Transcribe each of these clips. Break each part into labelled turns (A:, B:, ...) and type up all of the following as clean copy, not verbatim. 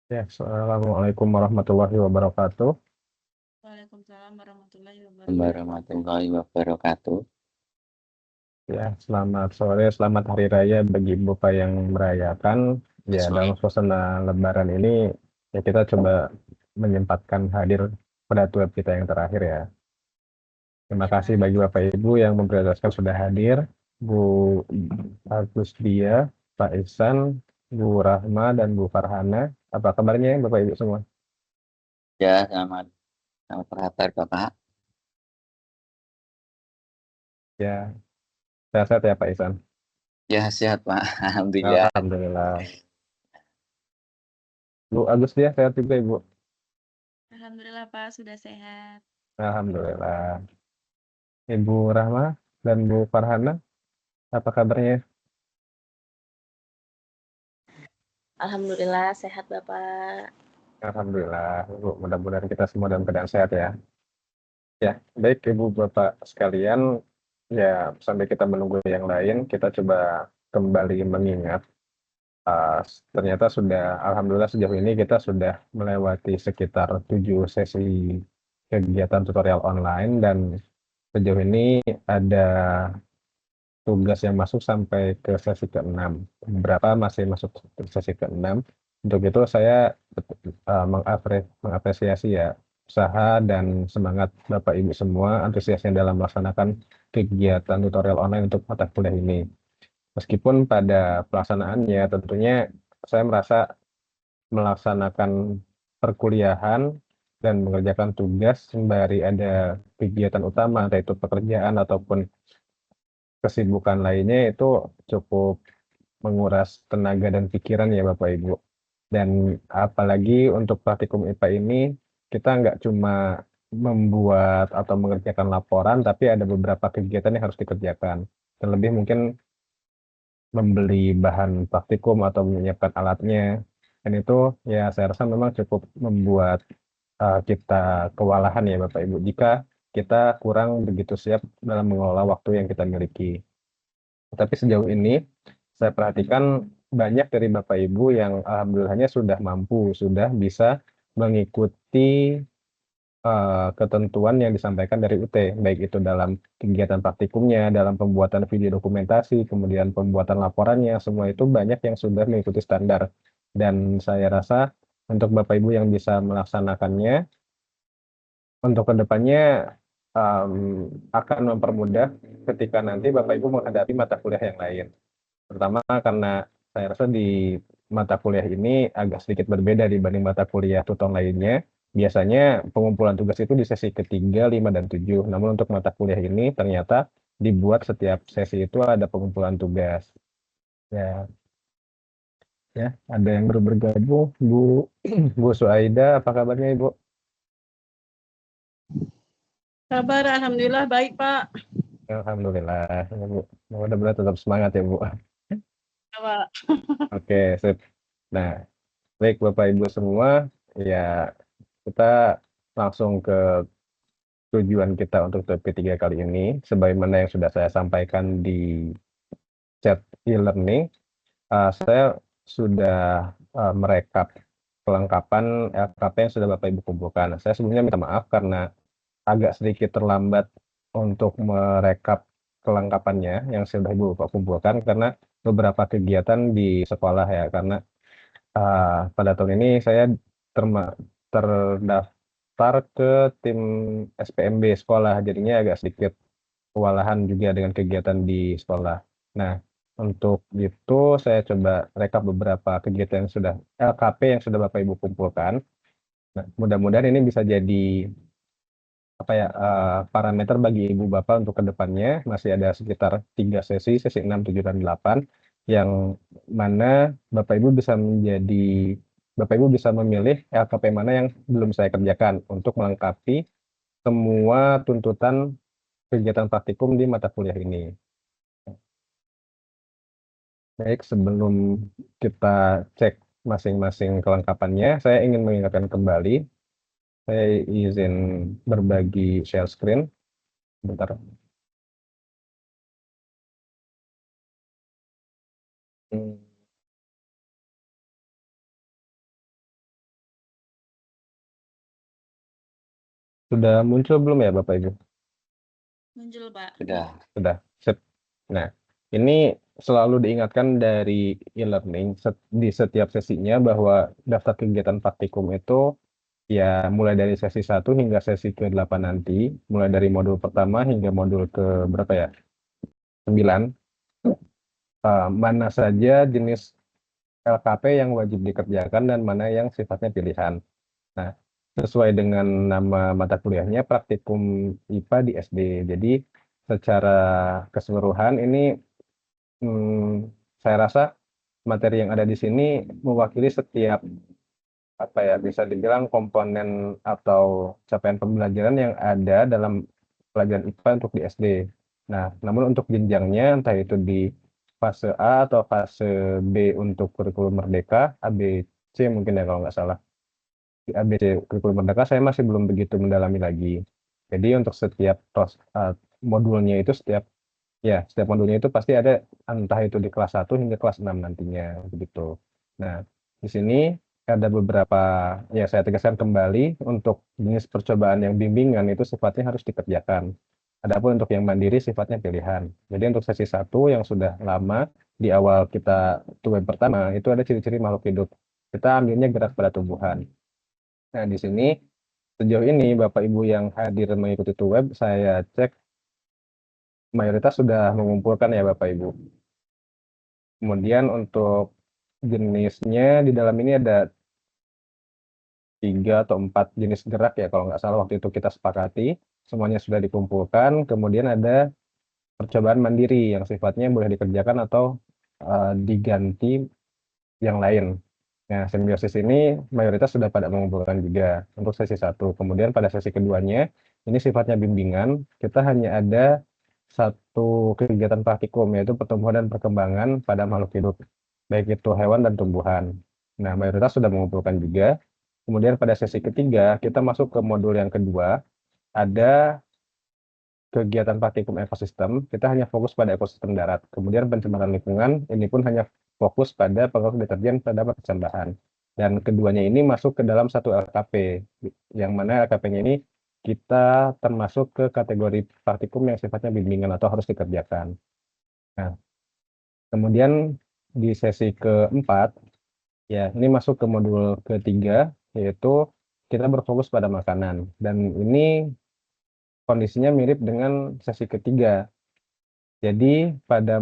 A: Ya, Assalamualaikum warahmatullahi wabarakatuh.
B: Waalaikumsalam warahmatullahi wabarakatuh.
C: Warahmatullahi wabarakatuh.
A: Ya, selamat sore, selamat Hari Raya bagi Bapak yang merayakan. Ya, dalam
C: Sore.
A: suasana Lebaran ini, ya kita coba menyempatkan hadir pada web kita yang terakhir ya. Terima
B: Ya,
A: kasih
B: Pak.
A: bagi Bapak Ibu yang memprioritaskan sudah hadir. Bu Agus Dia, Pak Ihsan, Bu Rahma, dan Bu Farhana. Apa kabarnya Bapak Ibu semua?
C: Ya, selamat kabar Bapak.
A: Ya, sehat-sehat ya Pak Ihsan.
C: Ya, sehat Pak. Alhamdulillah.
A: Alhamdulillah. Bu Agus Dia, sehat juga Ibu.
B: Alhamdulillah Pak sudah sehat.
A: Alhamdulillah. Ibu Rahma dan Bu Farhana, apa kabarnya?
D: Alhamdulillah sehat Bapak.
A: Alhamdulillah, Ibu. Mudah-mudahan kita semua dalam keadaan sehat ya. Ya, baik Ibu Bapak sekalian, ya sampai kita menunggu yang lain, kita coba kembali mengingat. uh, Ternyata sudah, Alhamdulillah sejauh ini kita sudah melewati sekitar 7 sesi kegiatan tutorial online dan sejauh ini ada tugas yang masuk sampai ke sesi ke-6. Beberapa masih masuk ke sesi ke-6. Untuk itu saya mengapresiasi ya usaha dan semangat Bapak Ibu semua antusiasnya dalam melaksanakan kegiatan tutorial online untuk mata kuliah ini. Meskipun pada pelaksanaannya tentunya saya merasa melaksanakan perkuliahan dan mengerjakan tugas sembari ada kegiatan utama, yaitu pekerjaan ataupun kesibukan lainnya itu cukup menguras tenaga dan pikiran ya Bapak Ibu. Dan apalagi untuk praktikum IPA ini, kita nggak cuma membuat atau mengerjakan laporan, tapi ada beberapa kegiatan yang harus dikerjakan. Terlebih mungkin membeli bahan praktikum atau menyiapkan alatnya. Dan itu ya saya rasa memang cukup membuat kita kewalahan ya Bapak Ibu, jika kita kurang begitu siap dalam mengelola waktu yang kita miliki. Tapi sejauh ini saya perhatikan banyak dari Bapak Ibu yang alhamdulillahnya sudah mampu, sudah bisa mengikuti ketentuan yang disampaikan dari UT, baik itu dalam kegiatan praktikumnya, dalam pembuatan video dokumentasi, kemudian pembuatan laporannya, semua itu banyak yang sudah mengikuti standar. Dan saya rasa untuk Bapak Ibu yang bisa melaksanakannya, untuk kedepannya um, akan mempermudah ketika nanti Bapak Ibu menghadapi mata kuliah yang lain. Pertama karena saya rasa di mata kuliah ini agak sedikit berbeda dibanding mata kuliah tutor lainnya. Biasanya pengumpulan tugas itu di sesi ketiga, 5, dan 7. Namun untuk mata kuliah ini ternyata dibuat setiap sesi itu ada pengumpulan tugas. Ya, ya, ada yang baru bergabung, Bu Bu Suaida, apa kabarnya Ibu?
B: Kabar Alhamdulillah baik Pak.
A: Alhamdulillah, ya, Bu. Mudah-mudahan tetap semangat ya Bu.
B: Ya, Pak.
A: Oke, sip. Nah, baik Bapak Ibu semua, ya kita langsung ke tujuan kita untuk TP3 kali ini. Sebagaimana yang sudah saya sampaikan di chat e-learning, saya sudah merekap kelengkapan LKP yang sudah Bapak Ibu kumpulkan. Saya sebelumnya minta maaf karena agak sedikit terlambat untuk merekap kelengkapannya yang sudah Ibu Bapak kumpulkan karena beberapa kegiatan di sekolah ya, karena pada tahun ini saya terdaftar ke tim SPMB sekolah, jadinya agak sedikit kewalahan juga dengan kegiatan di sekolah. Nah, untuk itu saya coba rekap beberapa kegiatan yang sudah LKP yang sudah Bapak Ibu kumpulkan. Nah, mudah-mudahan ini bisa jadi apa ya parameter bagi Ibu Bapak untuk kedepannya. Masih ada sekitar 3 sesi, sesi 6, 7, dan 8, yang mana Bapak Ibu bisa Bapak Ibu bisa memilih LKP mana yang belum saya kerjakan untuk melengkapi semua tuntutan kegiatan praktikum di mata kuliah ini. Baik, sebelum kita cek masing-masing kelengkapannya, saya ingin mengingatkan kembali, saya izin berbagi share screen. Bentar. Hmm, Sudah muncul belum ya Bapak Ibu?
B: Muncul, Pak.
A: Sudah. Sip. Nah, ini selalu diingatkan dari e-learning di setiap sesinya bahwa daftar kegiatan praktikum itu ya mulai dari sesi 1 hingga sesi ke-8 nanti, mulai dari modul pertama hingga modul ke berapa ya? 9. Mana saja jenis LKP yang wajib dikerjakan dan mana yang sifatnya pilihan. Nah, sesuai dengan nama mata kuliahnya praktikum IPA di SD. Jadi secara keseluruhan ini saya rasa materi yang ada di sini mewakili setiap apa ya bisa dibilang komponen atau capaian pembelajaran yang ada dalam pelajaran IPA untuk di SD. Nah, namun untuk jenjangnya entah itu di fase A atau fase B untuk kurikulum merdeka, ABC mungkin ya kalau nggak salah. Di ABC kurikulum merdeka saya masih belum begitu mendalami lagi. Jadi untuk setiap modulnya itu setiap modulnya itu pasti ada entah itu di kelas 1 hingga kelas 6 nantinya begitu. Nah, di sini ada beberapa ya saya tegaskan kembali untuk jenis percobaan yang bimbingan itu sifatnya harus dikerjakan. Adapun untuk yang mandiri sifatnya pilihan. Jadi untuk sesi 1 yang sudah lama di awal kita web pertama itu ada ciri-ciri makhluk hidup. Kita ambilnya gerak pada tumbuhan. Nah, di sini sejauh ini Bapak Ibu yang hadir mengikuti web saya cek mayoritas sudah mengumpulkan ya Bapak Ibu. Kemudian untuk jenisnya di dalam ini ada 3 atau 4 jenis gerak ya kalau nggak salah waktu itu kita sepakati, semuanya sudah dikumpulkan, kemudian ada percobaan mandiri yang sifatnya boleh dikerjakan atau diganti yang lain. Nah, simbiosis ini mayoritas sudah pada mengumpulkan juga untuk sesi 1. Kemudian pada sesi keduanya, ini sifatnya bimbingan, kita hanya ada satu kegiatan praktikum yaitu pertumbuhan dan perkembangan pada makhluk hidup, baik itu hewan dan tumbuhan. Nah, mayoritas sudah mengumpulkan juga. Kemudian pada sesi ketiga, kita masuk ke modul yang kedua, ada kegiatan praktikum ekosistem, kita hanya fokus pada ekosistem darat. Kemudian pencemaran lingkungan, ini pun hanya fokus pada pengaruh deterjen terhadap pertambahan. Dan keduanya ini masuk ke dalam satu LKP, yang mana LKP-nya ini kita termasuk ke kategori praktikum yang sifatnya bimbingan atau harus dikerjakan. Nah, kemudian di sesi keempat, ya ini masuk ke modul ketiga, yaitu kita berfokus pada makanan. Dan ini kondisinya mirip dengan sesi ketiga. Jadi pada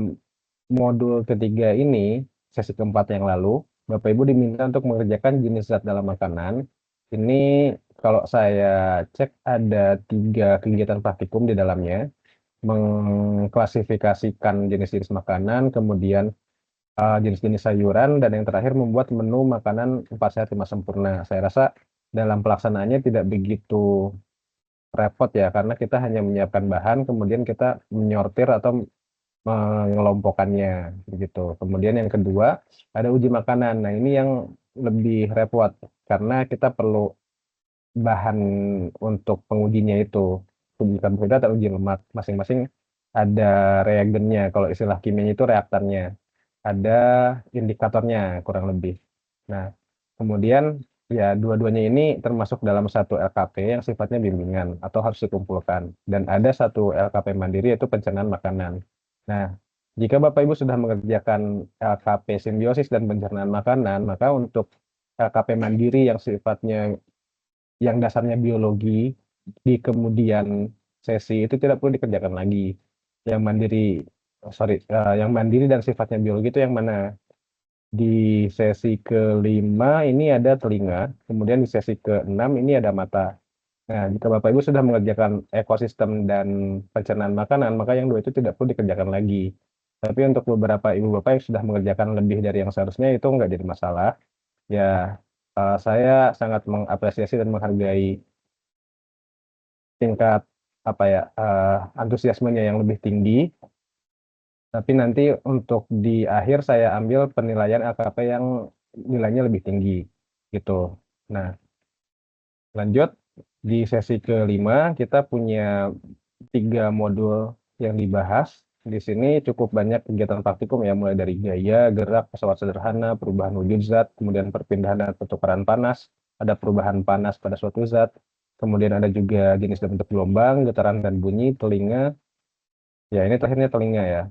A: modul ketiga ini, sesi keempat yang lalu, Bapak Ibu diminta untuk mengerjakan jenis zat dalam makanan. Ini kalau saya cek ada 3 kegiatan praktikum di dalamnya, mengklasifikasikan jenis-jenis makanan, kemudian jenis-jenis sayuran, dan yang terakhir membuat menu makanan 4 sehat 5 sempurna. Saya rasa dalam pelaksanaannya tidak begitu repot ya, karena kita hanya menyiapkan bahan, kemudian kita menyortir atau mengelompokkannya begitu. Kemudian yang kedua, ada uji makanan. Nah, ini yang lebih repot karena kita perlu bahan untuk pengujinya itu. Uji karbohidrat atau uji lemak. Masing-masing ada reagennya. Kalau istilah kimianya itu reaktannya. Ada indikatornya kurang lebih. Nah, kemudian ya dua-duanya ini termasuk dalam satu LKP yang sifatnya bimbingan atau harus dikumpulkan. Dan ada satu LKP mandiri yaitu pencernaan makanan. Nah, jika Bapak Ibu sudah mengerjakan LKP simbiosis dan pencernaan makanan, maka untuk LKP mandiri yang sifatnya yang dasarnya biologi di kemudian sesi itu tidak perlu dikerjakan lagi. Yang mandiri dan sifatnya biologi itu yang mana? Di sesi kelima ini ada telinga, kemudian di sesi keenam ini ada mata. Nah, jika Bapak Ibu sudah mengerjakan ekosistem dan pencernaan makanan, maka yang dua itu tidak perlu dikerjakan lagi. Tapi untuk beberapa ibu bapak yang sudah mengerjakan lebih dari yang seharusnya itu nggak jadi masalah. Ya, saya sangat mengapresiasi dan menghargai tingkat apa ya antusiasmenya yang lebih tinggi. Tapi nanti untuk di akhir saya ambil penilaian LKP yang nilainya lebih tinggi gitu. Nah, lanjut di sesi kelima kita punya 3 modul yang dibahas. Di sini cukup banyak kegiatan praktikum ya, mulai dari gaya, gerak, pesawat sederhana, perubahan wujud zat, kemudian perpindahan dan pertukaran panas, ada perubahan panas pada suatu zat, kemudian ada juga jenis dan bentuk gelombang, getaran dan bunyi, telinga. Ya, ini terakhirnya telinga ya.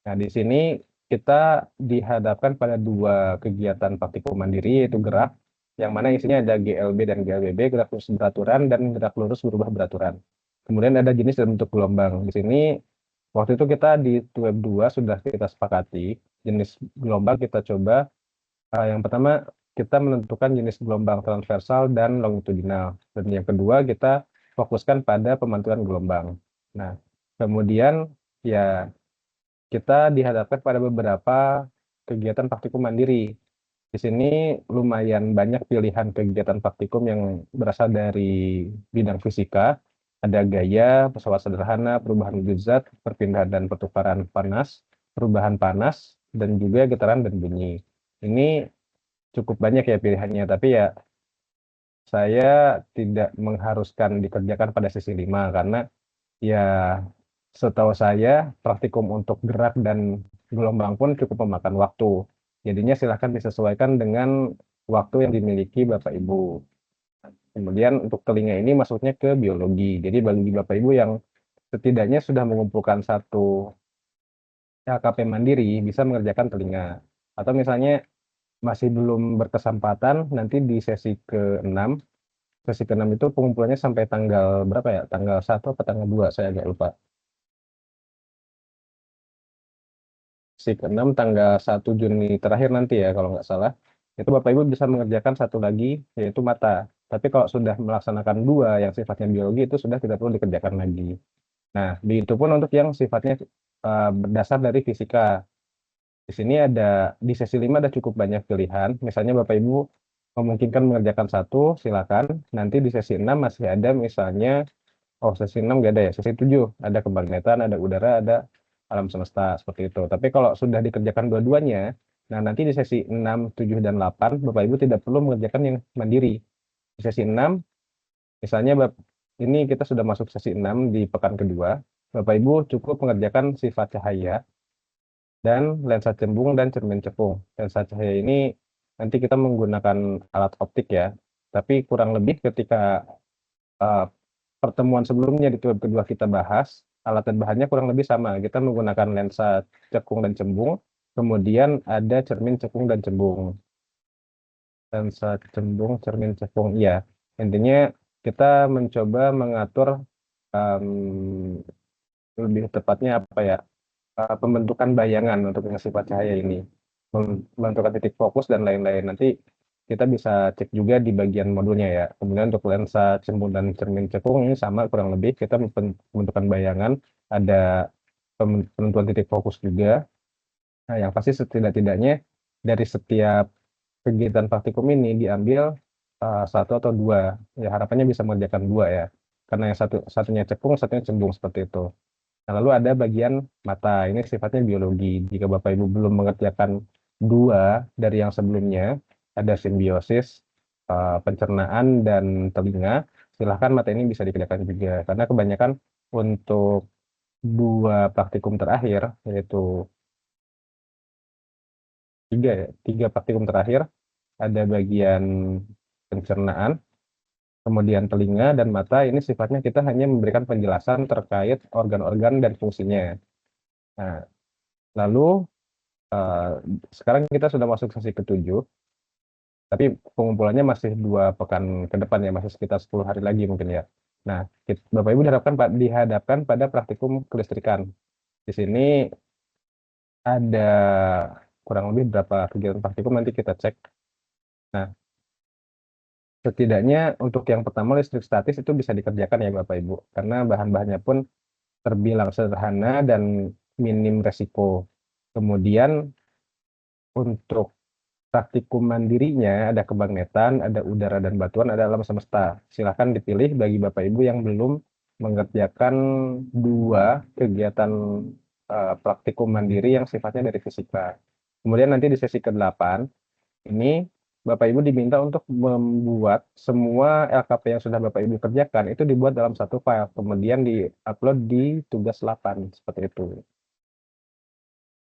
A: Nah, di sini kita dihadapkan pada dua kegiatan praktikum mandiri, yaitu gerak, yang mana isinya ada GLB dan GLBB, gerak lurus beraturan, dan gerak lurus berubah beraturan. Kemudian ada jenis dan bentuk gelombang. Di sini, waktu itu kita di web 2 sudah kita sepakati, jenis gelombang kita coba. Yang pertama, kita menentukan jenis gelombang transversal dan longitudinal. Dan yang kedua, kita fokuskan pada pemantuan gelombang. Nah, kemudian ya kita dihadapkan pada beberapa kegiatan praktikum mandiri. Di sini lumayan banyak pilihan kegiatan praktikum yang berasal dari bidang fisika. Ada gaya, pesawat sederhana, perubahan wujud zat, perpindahan dan pertukaran panas, perubahan panas, dan juga getaran dan bunyi. Ini cukup banyak ya pilihannya, tapi ya saya tidak mengharuskan dikerjakan pada sesi 5 karena ya setahu saya praktikum untuk gerak dan gelombang pun cukup memakan waktu. Jadinya silahkan disesuaikan dengan waktu yang dimiliki Bapak Ibu. Kemudian untuk telinga ini masuknya ke biologi. Jadi bagi Bapak Ibu yang setidaknya sudah mengumpulkan satu LKP mandiri bisa mengerjakan telinga. Atau misalnya masih belum berkesempatan nanti di sesi ke-6. Sesi ke-6 itu pengumpulannya sampai tanggal berapa ya? Tanggal 1 atau tanggal 2, saya agak lupa. Sesi ke-6 tanggal 1 Juni terakhir nanti ya kalau nggak salah. Itu Bapak Ibu bisa mengerjakan satu lagi yaitu mata. Tapi kalau sudah melaksanakan 2 yang sifatnya biologi itu sudah tidak perlu dikerjakan lagi. Nah, begitu pun untuk yang sifatnya berdasar dari fisika. Di sini ada di sesi 5 ada cukup banyak pilihan. Misalnya Bapak Ibu memungkinkan mengerjakan satu, silakan. Nanti di sesi 6 masih ada misalnya, oh sesi 6 nggak ada ya, sesi 7 ada kemagnetan, ada udara, ada alam semesta, seperti itu. Tapi kalau sudah dikerjakan dua-duanya, nah nanti di sesi 6, 7, dan 8, Bapak Ibu tidak perlu mengerjakan yang mandiri. Di sesi 6, misalnya ini kita sudah masuk sesi 6 di pekan kedua, Bapak Ibu cukup mengerjakan sifat cahaya, dan lensa cembung dan cermin cekung. Lensa cahaya ini nanti kita menggunakan alat optik ya, tapi kurang lebih ketika pertemuan sebelumnya di web kedua kita bahas, alat dan bahannya kurang lebih sama. Kita menggunakan lensa cekung dan cembung, kemudian ada cermin cekung dan cembung. Lensa cembung, cermin cekung, iya. Intinya kita mencoba mengatur lebih tepatnya apa ya, pembentukan bayangan untuk yang sifat cahaya ini, menentukan titik fokus dan lain-lain. Nanti kita bisa cek juga di bagian modulnya ya. Kemudian untuk lensa cembung dan cermin cekung ini sama kurang lebih, kita pembentukan bayangan, ada penentuan titik fokus juga. Nah, yang pasti setidak-tidaknya dari setiap kegiatan praktikum ini diambil satu atau dua. Ya harapannya bisa mengerjakan dua ya. Karena yang satunya cekung, satunya cembung seperti itu. Nah, lalu ada bagian mata, ini sifatnya biologi. Jika Bapak Ibu belum mengerjakan dua dari yang sebelumnya, ada simbiosis, pencernaan, dan telinga, silahkan mata ini bisa dikerjakan juga. Karena kebanyakan untuk dua praktikum terakhir, yaitu tiga praktikum terakhir, ada bagian pencernaan, kemudian telinga dan mata, ini sifatnya kita hanya memberikan penjelasan terkait organ-organ dan fungsinya. Nah, lalu sekarang kita sudah masuk sesi ke-7, tapi pengumpulannya masih 2 pekan ke depan ya, masih sekitar 10 hari lagi mungkin ya. Nah, Bapak Ibu dihadapkan pada praktikum kelistrikan. Di sini ada kurang lebih berapa kegiatan praktikum nanti kita cek. Nah, setidaknya untuk yang pertama listrik statis itu bisa dikerjakan ya Bapak Ibu, karena bahan-bahannya pun terbilang sederhana dan minim resiko. Kemudian untuk praktikum mandirinya ada kemagnetan, ada udara dan batuan, ada alam semesta. Silahkan dipilih bagi Bapak Ibu yang belum mengerjakan dua kegiatan praktikum mandiri yang sifatnya dari fisika. Kemudian nanti di sesi ke-8, ini Bapak Ibu diminta untuk membuat semua LKP yang sudah Bapak Ibu kerjakan, itu dibuat dalam satu file, kemudian di-upload di tugas 8, seperti itu.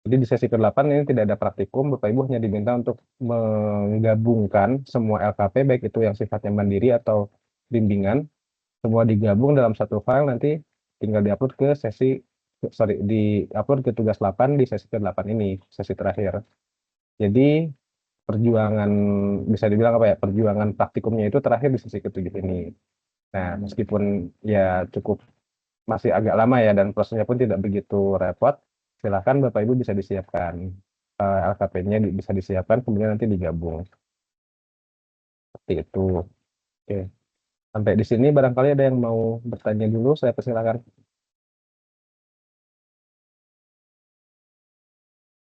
A: Jadi di sesi ke-8 ini tidak ada praktikum, Bapak Ibu hanya diminta untuk menggabungkan semua LKP, baik itu yang sifatnya mandiri atau bimbingan, semua digabung dalam satu file, nanti tinggal diupload ke diupload ke tugas 8 di sesi ke-8 ini, sesi terakhir. Jadi perjuangan, bisa dibilang apa ya, perjuangan praktikumnya itu terakhir di sesi ke-7 ini. Nah, meskipun ya cukup masih agak lama ya, dan prosesnya pun tidak begitu repot, silakan Bapak Ibu bisa disiapkan. LKP-nya bisa disiapkan, kemudian nanti digabung. Seperti itu. Oke. Sampai di sini barangkali ada yang mau bertanya dulu, saya persilakan.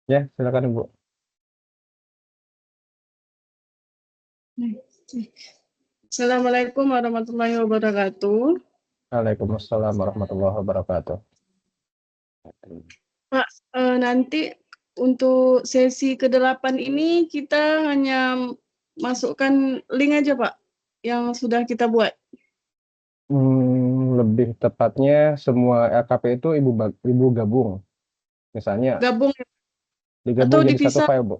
A: Ya, silakan Ibu.
D: Assalamualaikum warahmatullahi wabarakatuh.
A: Waalaikumsalam warahmatullahi wabarakatuh.
D: Pak, nanti untuk sesi ke-8 ini kita hanya masukkan link aja Pak, yang sudah kita buat.
A: Lebih tepatnya semua LKP itu Ibu gabung. Misalnya
D: Gabung
A: digabung
D: atau
A: jadi satu
D: dipisah
A: file, Bu.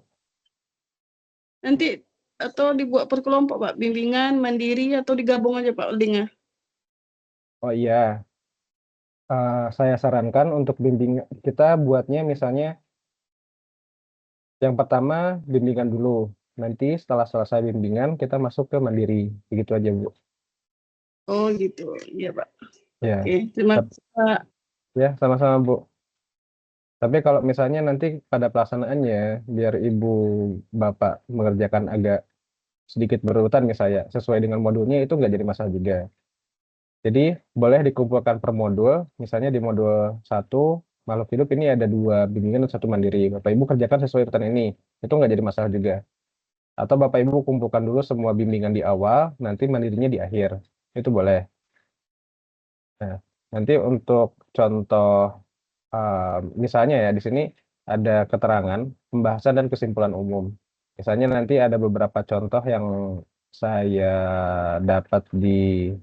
D: nanti, atau dibuat per kelompok Pak, bimbingan, mandiri, atau digabung aja Pak linknya.
A: Oh iya, saya sarankan untuk bimbingan kita buatnya misalnya yang pertama bimbingan dulu. Nanti setelah selesai bimbingan kita masuk ke mandiri. Begitu aja, Bu.
D: Oh gitu, iya Pak.
A: Ya,
D: Oke, terima kasih Pak.
A: ya sama-sama, Bu. Tapi kalau misalnya nanti pada pelaksanaannya, biar Ibu Bapak mengerjakan agak sedikit berurutan misalnya, sesuai dengan modulnya, itu nggak jadi masalah juga. Jadi boleh dikumpulkan per modul, misalnya di modul 1, makhluk hidup ini ada 2 bimbingan dan 1 mandiri. Bapak Ibu kerjakan sesuai urutan ini, itu nggak jadi masalah juga. Atau Bapak Ibu kumpulkan dulu semua bimbingan di awal, nanti mandirinya di akhir. Itu boleh. Nah, nanti untuk contoh, misalnya ya di sini ada keterangan, pembahasan dan kesimpulan umum. Misalnya nanti ada beberapa contoh yang saya dapat di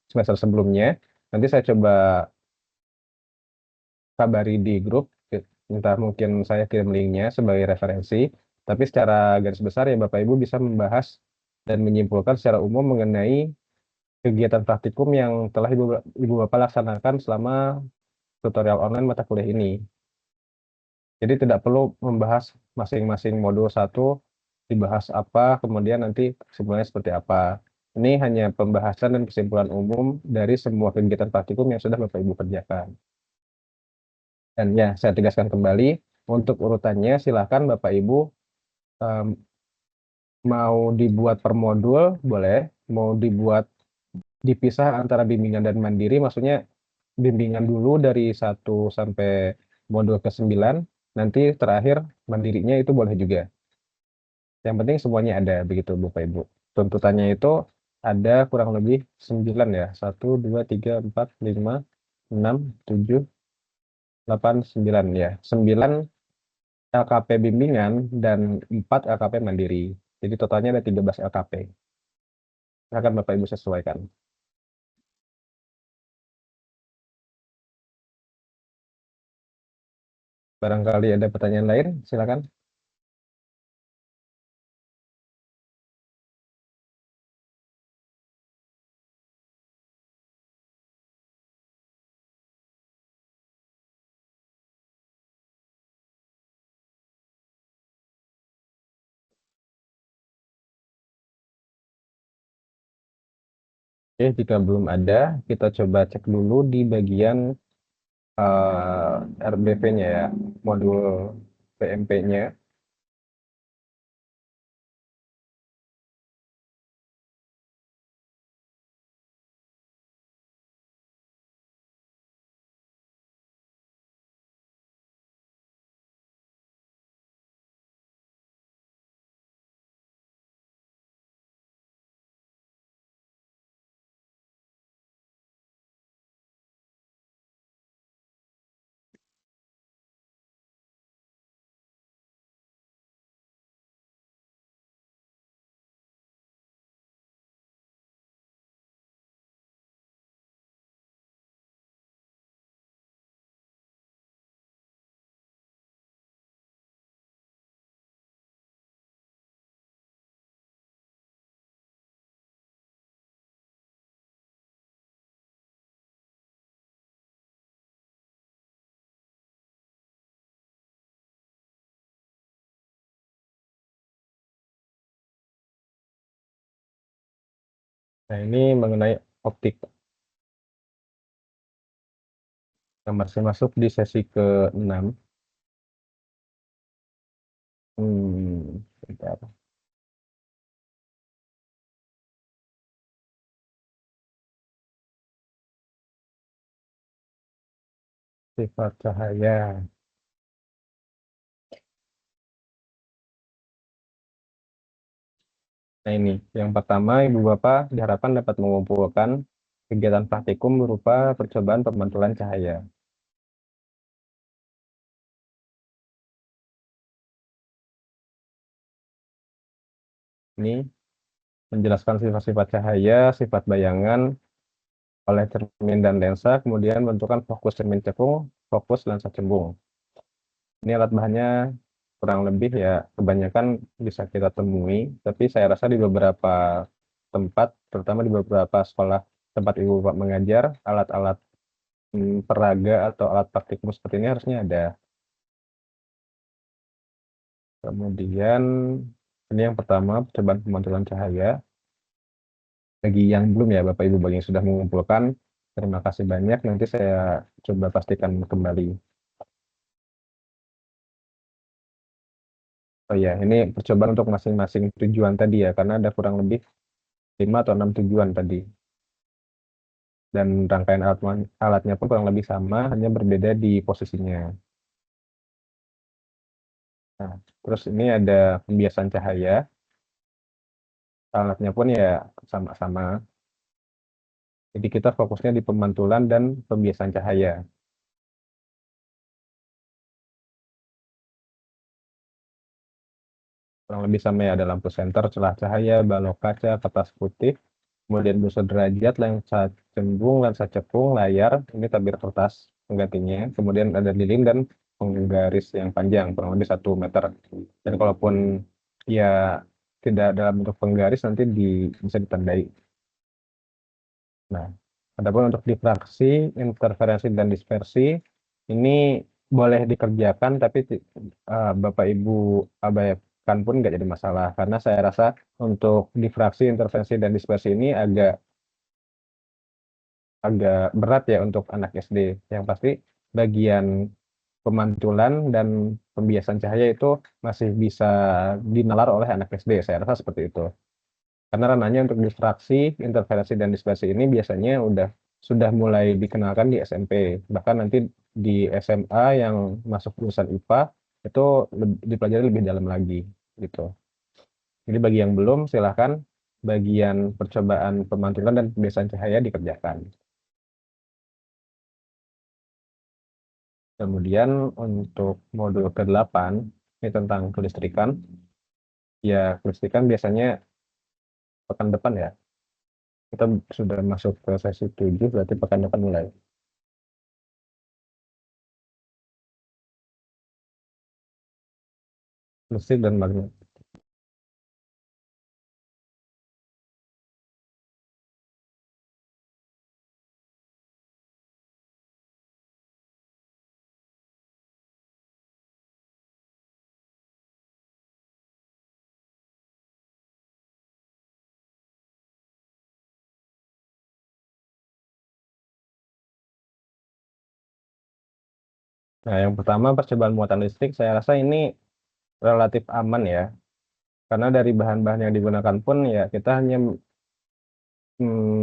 A: semester sebelumnya. Nanti saya coba kabari di grup, entah mungkin saya kirim linknya sebagai referensi. Tapi secara garis besar ya Bapak Ibu bisa membahas dan menyimpulkan secara umum mengenai kegiatan praktikum yang telah Ibu Bapak laksanakan selama tutorial online mata kuliah ini. Jadi tidak perlu membahas masing-masing modul 1, dibahas apa, kemudian nanti kesimpulannya seperti apa. Ini hanya pembahasan dan kesimpulan umum dari semua kegiatan praktikum yang sudah Bapak Ibu kerjakan. Dan ya, saya tegaskan kembali, untuk urutannya silakan Bapak Ibu, mau dibuat per modul, boleh. Mau dibuat dipisah antara bimbingan dan mandiri, maksudnya bimbingan dulu dari 1 sampai modul ke-9, nanti terakhir mandirinya, itu boleh juga. Yang penting semuanya ada, begitu Bapak Ibu. Tuntutannya itu ada kurang lebih 9 ya. 1, 2, 3, 4, 5, 6, 7, 8, 9 ya. 9 LKP bimbingan dan 4 LKP mandiri. Jadi totalnya ada 13 LKP. Silakan Bapak Ibu sesuaikan. Barangkali ada pertanyaan lain, silakan. Oke, jika belum ada, kita coba cek dulu di bagian RBP-nya ya, modul PMP-nya. Nah, ini mengenai optik yang masih masuk di sesi ke-6. Bentar. Sifat cahaya. Nah, ini yang pertama, Ibu Bapak diharapkan dapat mengumpulkan kegiatan praktikum berupa percobaan pemantulan cahaya. Ini menjelaskan sifat-sifat cahaya, sifat bayangan oleh cermin dan lensa, kemudian bentukan fokus cermin cekung, fokus lensa cembung. Ini alat bahannya kurang lebih ya kebanyakan bisa kita temui, tapi saya rasa di beberapa tempat, terutama di beberapa sekolah tempat Ibu Bapak mengajar, alat-alat peraga atau alat praktikum seperti ini harusnya ada. Kemudian ini yang pertama, percobaan pemantulan cahaya. Bagi yang belum ya Bapak Ibu, bagi yang sudah mengumpulkan, terima kasih banyak. Nanti saya coba pastikan kembali. Oh ya, ini percobaan untuk masing-masing tujuan tadi ya, karena ada kurang lebih 5 atau 6 tujuan tadi. Dan rangkaian alatnya pun kurang lebih sama, hanya berbeda di posisinya. Nah, terus ini ada pembiasan cahaya. Alatnya pun ya sama-sama. Jadi kita fokusnya di pemantulan dan pembiasan cahaya. Kurang lebih sama ya, ada lampu senter, celah cahaya, balok kaca, kertas putih, kemudian busur derajat, lensa cembung, lensa cekung, layar, ini tabir kertas penggantinya, kemudian ada lilin dan penggaris yang panjang, kurang lebih 1 meter. Dan kalaupun ya tidak dalam bentuk penggaris, nanti bisa ditandai. Nah, adapun untuk difraksi, interferensi, dan dispersi, ini boleh dikerjakan, tapi Bapak Ibu abaikan pun nggak jadi masalah, karena saya rasa untuk difraksi, interferensi, dan dispersi ini agak berat ya untuk anak SD. Yang pasti bagian pemantulan dan pembiasan cahaya itu masih bisa dinalar oleh anak SD, saya rasa seperti itu. Karena ranahnya untuk difraksi, interferensi, dan dispersi ini biasanya sudah mulai dikenalkan di SMP. Bahkan nanti di SMA yang masuk jurusan IPA itu dipelajari lebih dalam lagi gitu. Jadi bagi yang belum, silahkan bagian percobaan pemantulan dan pembiasaan cahaya dikerjakan. Kemudian untuk modul ke-8, ini tentang kelistrikan. Ya, kelistrikan biasanya pekan depan ya. Kita sudah masuk ke sesi 7, berarti pekan depan mulai. Listrik dan magnet. Nah, yang pertama percobaan muatan listrik, saya rasa ini relatif aman ya. Karena dari bahan-bahan yang digunakan pun ya kita hanya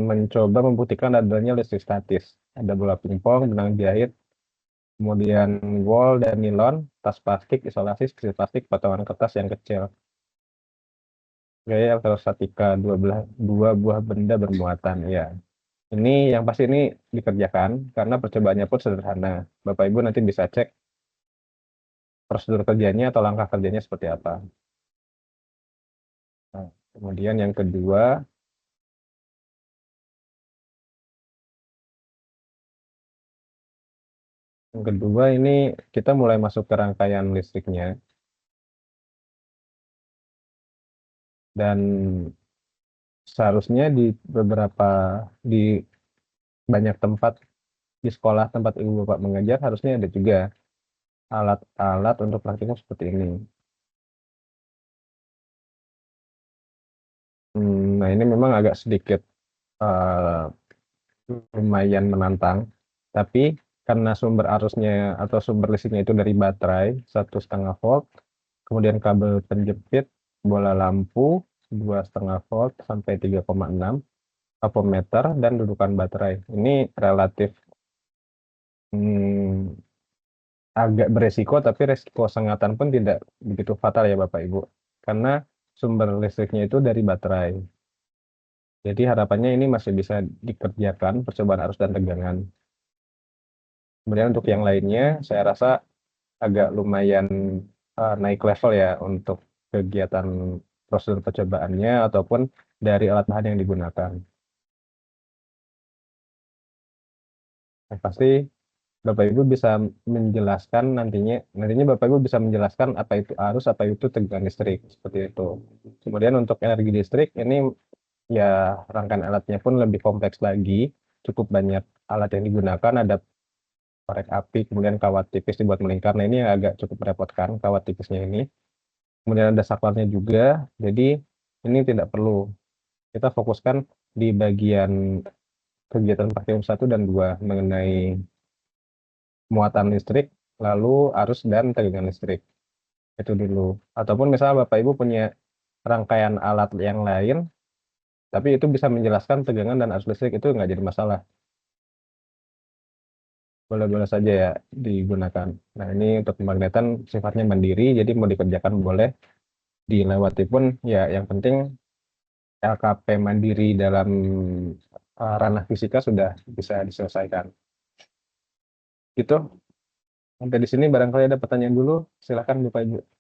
A: mencoba membuktikan adanya listrik statis. Ada bola pingpong, benang jahit, kemudian wol dan nilon, tas plastik, isolasi, sisir plastik, potongan kertas yang kecil. Gaya elektrostatika, dua buah benda bermuatan. Ya, ini yang pasti ini dikerjakan karena percobaannya pun sederhana. Bapak Ibu nanti bisa cek prosedur kerjanya atau langkah kerjanya seperti apa. Nah, kemudian yang kedua ini kita mulai masuk ke rangkaian listriknya. Dan seharusnya di banyak tempat di sekolah tempat Ibu Bapak mengajar harusnya ada juga alat-alat untuk praktikum seperti ini. Nah, ini memang agak sedikit eh, lumayan menantang, tapi karena sumber arusnya atau sumber listriknya itu dari baterai 1,5 volt, kemudian kabel penjepit, bola lampu 2,5 volt sampai 3,6, ampermeter, dan dudukan baterai. Ini relatif hmm, agak beresiko, tapi resiko sengatan pun tidak begitu fatal ya Bapak Ibu, karena sumber listriknya itu dari baterai. Jadi harapannya ini masih bisa dikerjakan percobaan arus dan tegangan. Kemudian untuk yang lainnya, saya rasa agak lumayan naik level ya untuk kegiatan prosedur percobaannya ataupun dari alat bahan yang digunakan. Yang pasti Bapak Ibu bisa menjelaskan nantinya Bapak Ibu bisa menjelaskan apa itu arus, apa itu tegangan listrik, seperti itu. Kemudian untuk energi listrik ini ya rangkaian alatnya pun lebih kompleks lagi, cukup banyak alat yang digunakan, ada korek api, kemudian kawat tipis dibuat melingkar. Nah ini yang agak cukup merepotkan, kawat tipisnya ini. Kemudian ada saklarnya juga, jadi ini tidak perlu. Kita fokuskan di bagian kegiatan praktikum 1 dan 2 mengenai muatan listrik, lalu arus dan tegangan listrik. Itu dulu. Ataupun misalnya Bapak Ibu punya rangkaian alat yang lain, tapi itu bisa menjelaskan tegangan dan arus listrik, itu nggak jadi masalah. Boleh-boleh saja ya digunakan. Nah ini untuk pemagnetan sifatnya mandiri, jadi mau dikerjakan boleh, dilewati pun ya yang penting LKP mandiri dalam ranah fisika sudah bisa diselesaikan. Gitu. Sampai di sini barangkali ada pertanyaan dulu, silakan Bapak Ibu.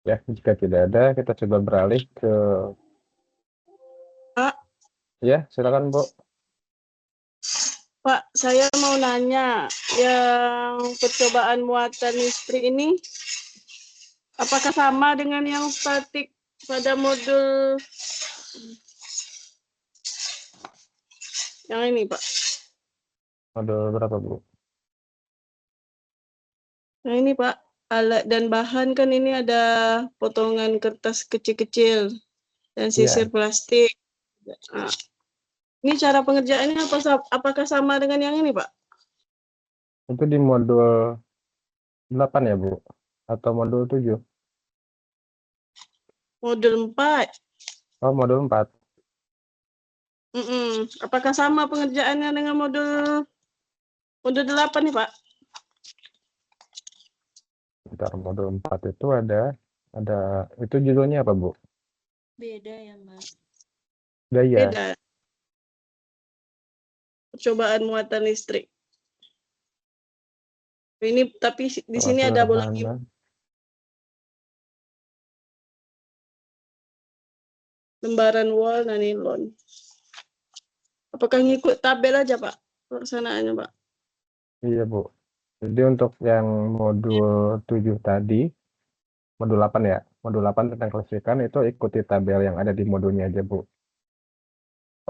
A: Ya, jika tidak ada, kita coba beralih ke
D: Pak,
A: ya, silakan Bu.
D: Pak, saya mau nanya, yang percobaan muatan listrik ini apakah sama dengan yang statik pada modul yang ini, Pak?
A: Modul berapa Bu?
D: Nah ini Pak, alat dan bahan kan ini ada potongan kertas kecil-kecil dan sisir
A: Iya,
D: plastik. Nah, ini cara pengerjaannya apakah sama dengan yang ini, Pak?
A: itu di modul 8 ya Bu? Atau modul 7?
D: Modul 4.
A: Oh, modul 4.
D: Apakah sama pengerjaannya dengan modul 8 nih, Pak?
A: Bentar, modul 4 itu ada itu judulnya apa Bu?
B: Beda ya, Mas.
A: Gaya.
D: Beda. Percobaan muatan listrik. Ini tapi di sini ada bola
A: Sederhana.
D: lembaran wall dan nilon. Apakah ngikut tabel aja, Pak? Pelaksanaannya, Pak?
A: Iya Bu. Jadi untuk yang modul 7 tadi, modul 8 ya, modul 8 tentang kelistrikan itu ikuti tabel yang ada di modulnya aja Bu.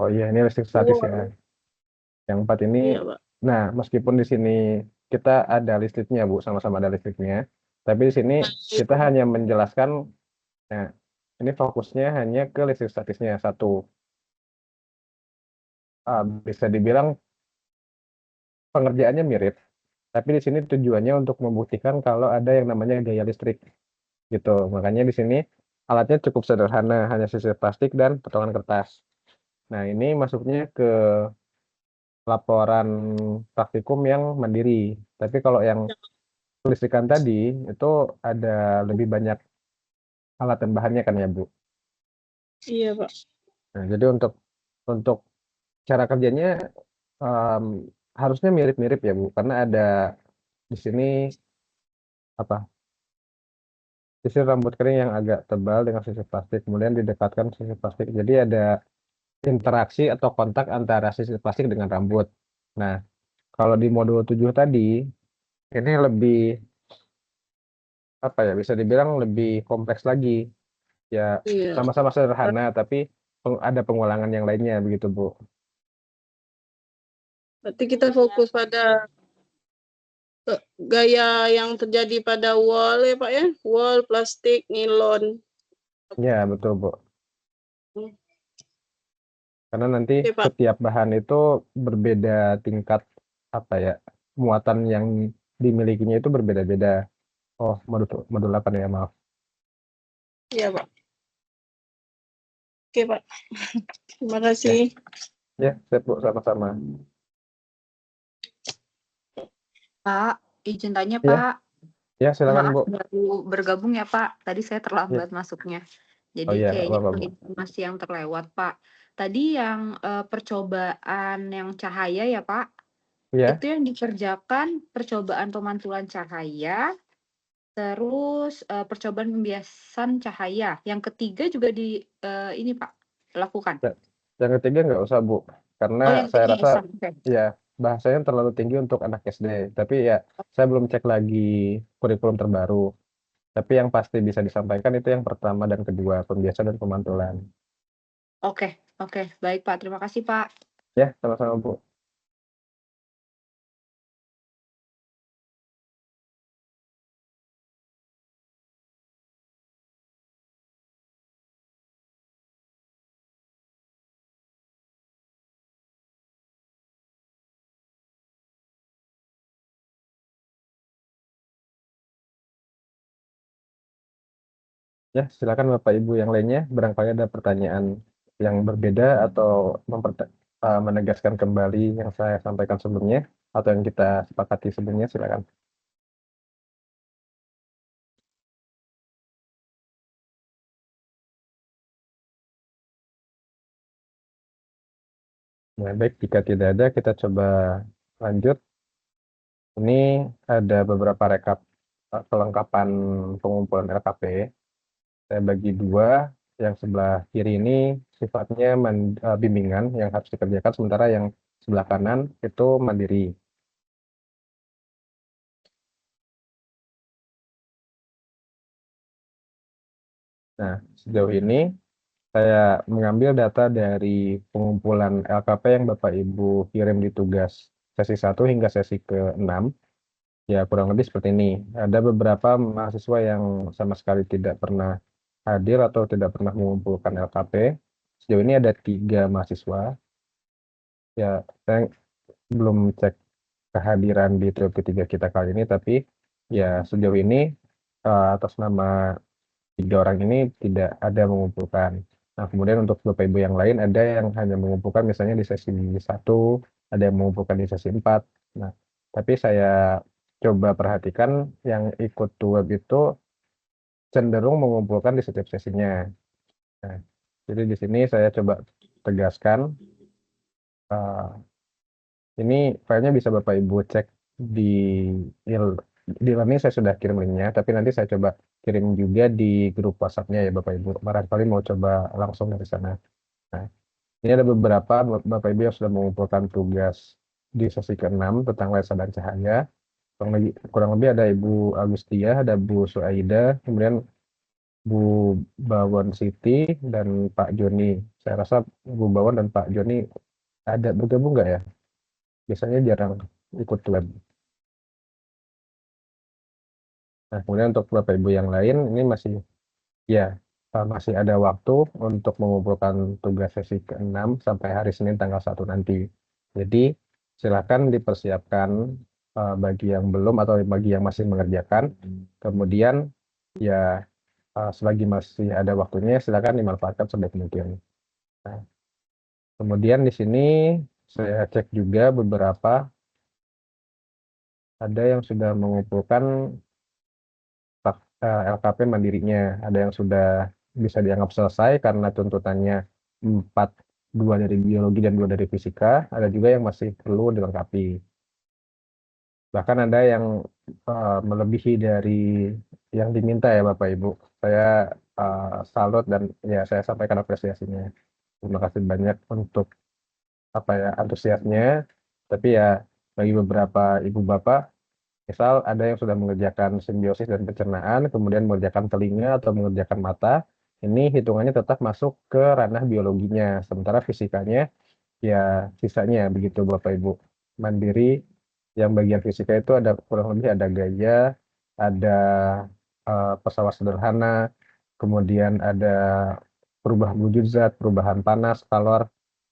A: Oh iya, ini listrik statis ya. Yang 4 ini,
D: Iya, Pak.
A: nah meskipun di sini kita ada listriknya Bu, sama-sama ada listriknya, tapi di sini kita hanya menjelaskan, nah ini fokusnya hanya ke listrik statisnya satu. Bisa dibilang pengerjaannya mirip, tapi di sini tujuannya untuk membuktikan kalau ada yang namanya gaya listrik gitu. Makanya di sini alatnya cukup sederhana, hanya sisir plastik dan potongan kertas. Nah, ini masuknya ke laporan praktikum yang mandiri. Tapi kalau yang kelistrikan tadi itu ada lebih banyak alat dan bahannya kan ya, Bu.
D: Iya, Pak.
A: Nah, jadi untuk cara kerjanya harusnya mirip-mirip ya Bu, karena ada di sini apa sisir rambut kering yang agak tebal dengan sisir plastik, kemudian didekatkan sisir plastik. Jadi ada interaksi atau kontak antara sisir plastik dengan rambut. Nah, kalau di modul 7 tadi, ini lebih apa ya, bisa dibilang lebih kompleks lagi. Ya,
D: Iya.
A: sama-sama sederhana, tapi ada pengulangan yang lainnya begitu Bu.
D: Berarti kita fokus pada gaya yang terjadi pada wall ya Pak ya, wall, plastik, nilon.
A: Ya, betul Bu.
D: Hmm.
A: Karena nanti
D: Oke, Pak.
A: setiap bahan itu berbeda tingkat apa ya, muatan yang dimilikinya itu berbeda-beda. Oh, modul 8 ya, maaf.
D: Iya Pak. Oke Pak. Terima kasih.
A: Ya, siap Bu, sama-sama.
E: Pak, izin tanya
A: Iya.
E: Pak.
A: Ya, silakan Bu.
E: Maaf baru bergabung ya Pak. Tadi saya terlambat masuknya. Jadi
A: iya,
E: kayaknya
A: apa-apa,
E: ada
A: Bu.
E: informasi yang terlewat Pak. Tadi yang percobaan yang cahaya ya Pak.
A: Iya,
E: Itu yang dikerjakan percobaan pemantulan cahaya, terus percobaan pembiasan cahaya. Yang ketiga juga ini Pak lakukan.
A: yang ketiga nggak usah Bu,
E: Oh,
A: karena
E: yang
A: saya
E: ketiga
A: rasa
E: oke.
A: ya bahasanya terlalu tinggi untuk anak SD. Tapi ya saya belum cek lagi kurikulum terbaru. Tapi yang pasti bisa disampaikan itu yang pertama dan kedua, pembiasan dan pemantulan.
E: Oke, baik Pak. Terima kasih Pak.
A: Ya, sama-sama Bu. Ya, silakan Bapak Ibu yang lainnya, barangkali ada pertanyaan yang berbeda atau menegaskan kembali yang saya sampaikan sebelumnya atau yang kita sepakati sebelumnya, silakan. Nah, baik, jika tidak ada, kita coba lanjut. Ini ada beberapa rekap kelengkapan pengumpulan LKP. Saya bagi dua, yang sebelah kiri ini sifatnya bimbingan yang harus dikerjakan, sementara yang sebelah kanan itu mandiri. Nah, sejauh ini saya mengambil data dari pengumpulan LKP yang Bapak Ibu kirim di tugas sesi 1 hingga sesi ke-6. Ya, kurang lebih seperti ini. Ada beberapa mahasiswa yang sama sekali tidak pernah hadir atau tidak pernah mengumpulkan LKP. Sejauh ini ada 3 mahasiswa. Ya, saya belum cek kehadiran di TOP 3 kita kali ini, tapi ya sejauh ini atas nama 3 orang ini tidak ada mengumpulkan. Nah, kemudian untuk Bapak Ibu yang lain ada yang hanya mengumpulkan misalnya di sesi 1, ada yang mengumpulkan di sesi 4. Nah, tapi saya coba perhatikan yang ikut web itu cenderung mengumpulkan di setiap sesinya. Nah, jadi di sini saya coba tegaskan, ini filenya bisa Bapak Ibu cek di learning, saya sudah kirim linknya, tapi nanti saya coba kirim juga di grup WhatsApp-nya ya Bapak Ibu. Barangkali mau coba langsung dari sana. Nah, ini ada beberapa Bapak Ibu yang sudah mengumpulkan tugas di sesi ke-6 tentang lensa dan cahaya. Kurang lebih ada Ibu Agustia, ada Bu Suaida, kemudian Bu Bawon Siti, dan Pak Joni. Saya rasa Bu Bawon dan Pak Joni ada bergabung nggak ya? Biasanya jarang ikut web. Nah, kemudian untuk Bapak Ibu yang lain, ini masih ada waktu untuk mengumpulkan tugas sesi ke-6 sampai hari Senin tanggal 1 nanti. Jadi, silakan dipersiapkan bagi yang belum atau bagi yang masih mengerjakan. Kemudian, ya selagi masih ada waktunya, silakan dimanfaatkan sebaik mungkin. Nah, kemudian di sini saya cek juga beberapa, ada yang sudah mengumpulkan LKP mandirinya, ada yang sudah bisa dianggap selesai karena tuntutannya 4 2 dari biologi dan 2 dari fisika, ada juga yang masih perlu dilengkapi. Bahkan ada yang melebihi dari yang diminta ya Bapak Ibu. Saya salut dan ya saya sampaikan apresiasinya. Terima kasih banyak untuk antusiasnya. Tapi ya bagi beberapa ibu bapak, misal ada yang sudah mengerjakan simbiosis dan pencernaan, kemudian mengerjakan telinga atau mengerjakan mata, ini hitungannya tetap masuk ke ranah biologinya. Sementara fisikanya ya sisanya begitu Bapak Ibu. Mandiri yang bagian fisika itu ada kurang lebih ada gaya, ada pesawat sederhana, kemudian ada perubahan wujud zat, perubahan panas, kalor,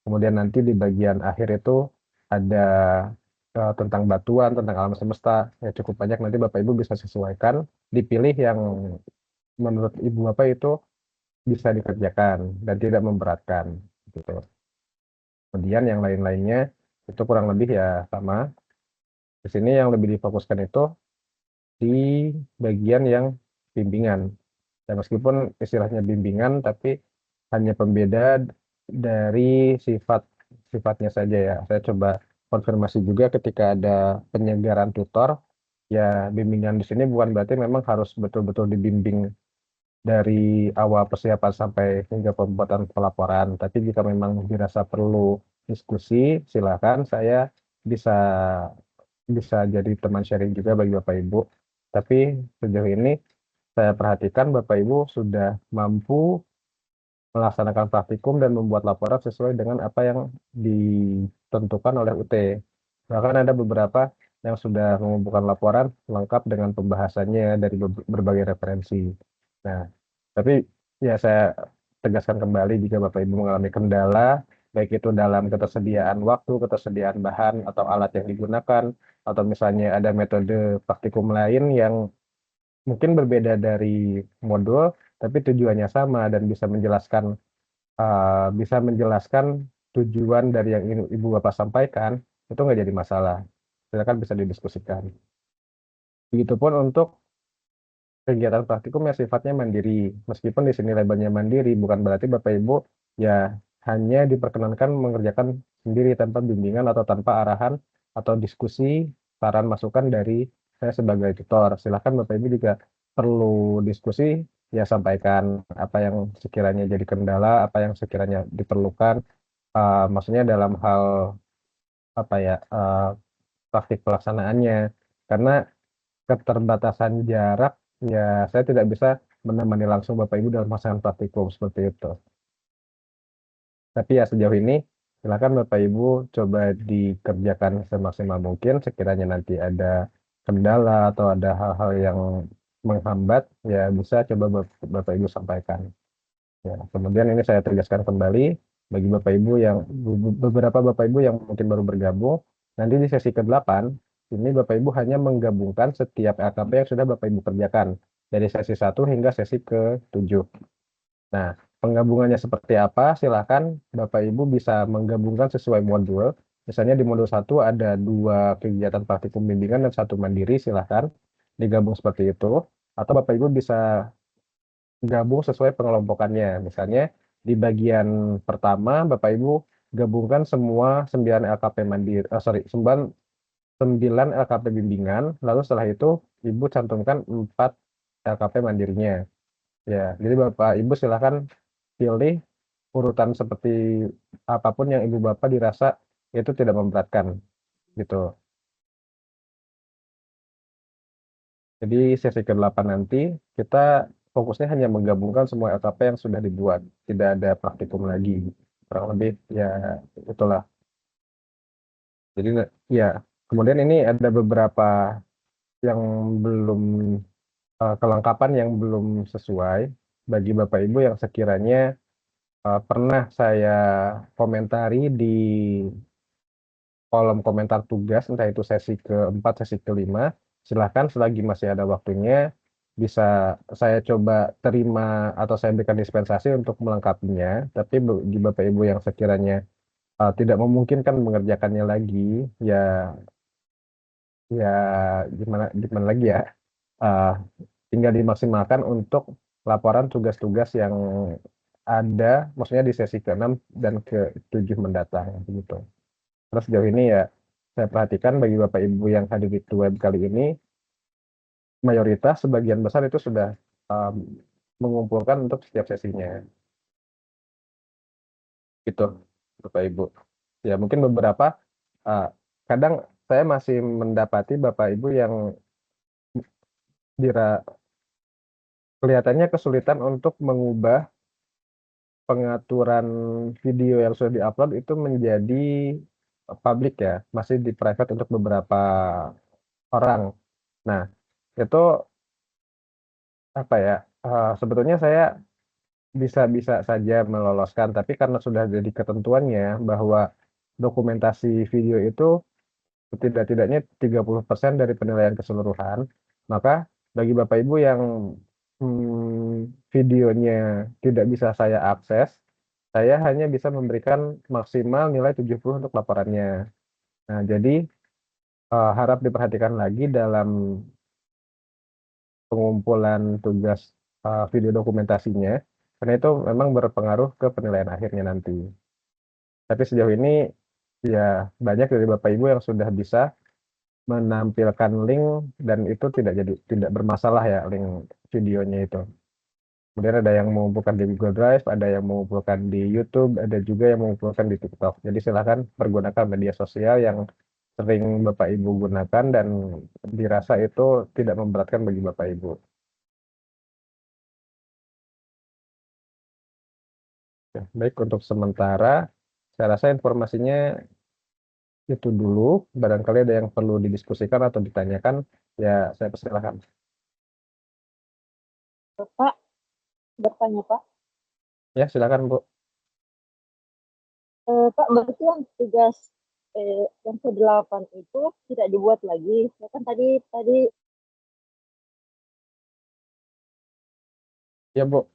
A: kemudian nanti di bagian akhir itu ada tentang batuan, tentang alam semesta, ya cukup banyak, nanti Bapak Ibu bisa sesuaikan, dipilih yang menurut Ibu Bapak itu bisa dikerjakan dan tidak memberatkan gitu. Kemudian yang lain-lainnya itu kurang lebih ya sama. Di sini yang lebih difokuskan itu di bagian yang bimbingan. Ya meskipun istilahnya bimbingan, tapi hanya pembeda dari sifatnya saja ya. Saya coba konfirmasi juga ketika ada penyegaran tutor. Ya bimbingan di sini bukan berarti memang harus betul-betul dibimbing dari awal persiapan sampai hingga pembuatan pelaporan. Tapi jika memang dirasa perlu diskusi, silakan saya bisa bisa jadi teman sharing juga bagi Bapak Ibu. Tapi sejauh ini saya perhatikan Bapak Ibu sudah mampu melaksanakan praktikum dan membuat laporan sesuai dengan apa yang ditentukan oleh UT. Bahkan ada beberapa yang sudah mengumpulkan laporan lengkap dengan pembahasannya dari berbagai referensi. Nah, tapi ya saya tegaskan kembali jika Bapak Ibu mengalami kendala, baik itu dalam ketersediaan waktu, ketersediaan bahan atau alat yang digunakan, atau misalnya ada metode praktikum lain yang mungkin berbeda dari modul, tapi tujuannya sama dan bisa menjelaskan tujuan dari yang Ibu Bapak sampaikan, itu nggak jadi masalah. Silakan bisa didiskusikan. Begitupun untuk kegiatan praktikum yang sifatnya mandiri. Meskipun di sini labelnya mandiri, bukan berarti Bapak Ibu ya hanya diperkenankan mengerjakan sendiri tanpa bimbingan atau tanpa arahan atau diskusi, saran masukan dari saya sebagai tutor. Silakan Bapak Ibu juga perlu diskusi, ya sampaikan apa yang sekiranya jadi kendala, apa yang sekiranya diperlukan. Maksudnya dalam hal praktik pelaksanaannya. Karena keterbatasan jarak, ya saya tidak bisa menemani langsung Bapak Ibu dalam melaksanakan praktikum seperti itu. Tapi ya sejauh ini silakan Bapak Ibu coba dikerjakan semaksimal mungkin. Sekiranya nanti ada kendala atau ada hal-hal yang menghambat, ya bisa coba Bapak Ibu sampaikan. Ya, kemudian ini saya tegaskan kembali bagi Bapak Ibu yang beberapa Bapak Ibu yang mungkin baru bergabung, nanti di sesi ke-8 ini Bapak Ibu hanya menggabungkan setiap LKP yang sudah Bapak Ibu kerjakan dari sesi 1 hingga sesi ke-7. Nah, penggabungannya seperti apa? Silakan Bapak Ibu bisa menggabungkan sesuai modul. Misalnya di modul 1 ada 2 kegiatan praktikum bimbingan dan 1 mandiri, silakan digabung seperti itu. Atau Bapak Ibu bisa gabung sesuai pengelompokannya. Misalnya di bagian pertama Bapak Ibu gabungkan semua 9 LKP mandiri, 9 LKP bimbingan, lalu setelah itu Ibu cantumkan 4 LKP mandirinya. Ya, jadi Bapak Ibu silahkan pilih urutan seperti apapun yang Ibu Bapak dirasa itu tidak memberatkan gitu. Jadi sesi ke-8 nanti kita fokusnya hanya menggabungkan semua LKP yang sudah dibuat, tidak ada praktikum lagi. Kurang lebih ya itulah. Jadi ya, kemudian ini ada beberapa yang belum kelengkapan yang belum sesuai bagi Bapak Ibu yang sekiranya pernah saya komentari di kolom komentar tugas, entah itu sesi ke-4, sesi ke-5, silahkan selagi masih ada waktunya bisa saya coba terima atau saya berikan dispensasi untuk melengkapinya. Tapi bagi Bapak Ibu yang sekiranya tidak memungkinkan mengerjakannya lagi, ya gimana lagi ya, tinggal dimaksimalkan untuk laporan tugas-tugas yang ada, maksudnya di sesi ke-6 dan ke-7 mendatang begitu. Terus sejauh ini ya saya perhatikan bagi Bapak Ibu yang hadir di web kali ini, mayoritas sebagian besar itu sudah mengumpulkan untuk setiap sesinya. Gitu, Bapak Ibu. Ya mungkin beberapa kadang saya masih mendapati Bapak Ibu yang kelihatannya kesulitan untuk mengubah pengaturan video yang sudah diupload itu menjadi publik ya, masih di private untuk beberapa orang. Nah, itu apa ya? Sebetulnya saya bisa-bisa saja meloloskan, tapi karena sudah jadi ketentuannya bahwa dokumentasi video itu setidak-tidaknya 30% dari penilaian keseluruhan, maka bagi Bapak Ibu yang videonya tidak bisa saya akses, saya hanya bisa memberikan maksimal nilai 70 untuk laporannya. Nah, jadi harap diperhatikan lagi dalam pengumpulan tugas video dokumentasinya, karena itu memang berpengaruh ke penilaian akhirnya nanti. Tapi sejauh ini ya banyak dari Bapak Ibu yang sudah bisa menampilkan link dan itu tidak bermasalah ya link videonya itu. Kemudian ada yang mengumpulkan di Google Drive, ada yang mengumpulkan di YouTube, ada juga yang mengumpulkan di TikTok. Jadi silakan pergunakan media sosial yang sering Bapak Ibu gunakan dan dirasa itu tidak memberatkan bagi Bapak Ibu. Ya, baik, untuk sementara saya rasa informasinya itu dulu. Barangkali ada yang perlu didiskusikan atau ditanyakan, ya saya persilahkan.
B: Pak, bertanya Pak.
A: Ya, silakan Bu.
B: Pak, berarti yang tugas yang ke-8 itu tidak dibuat lagi. Ya kan tadi
A: Ya Bu.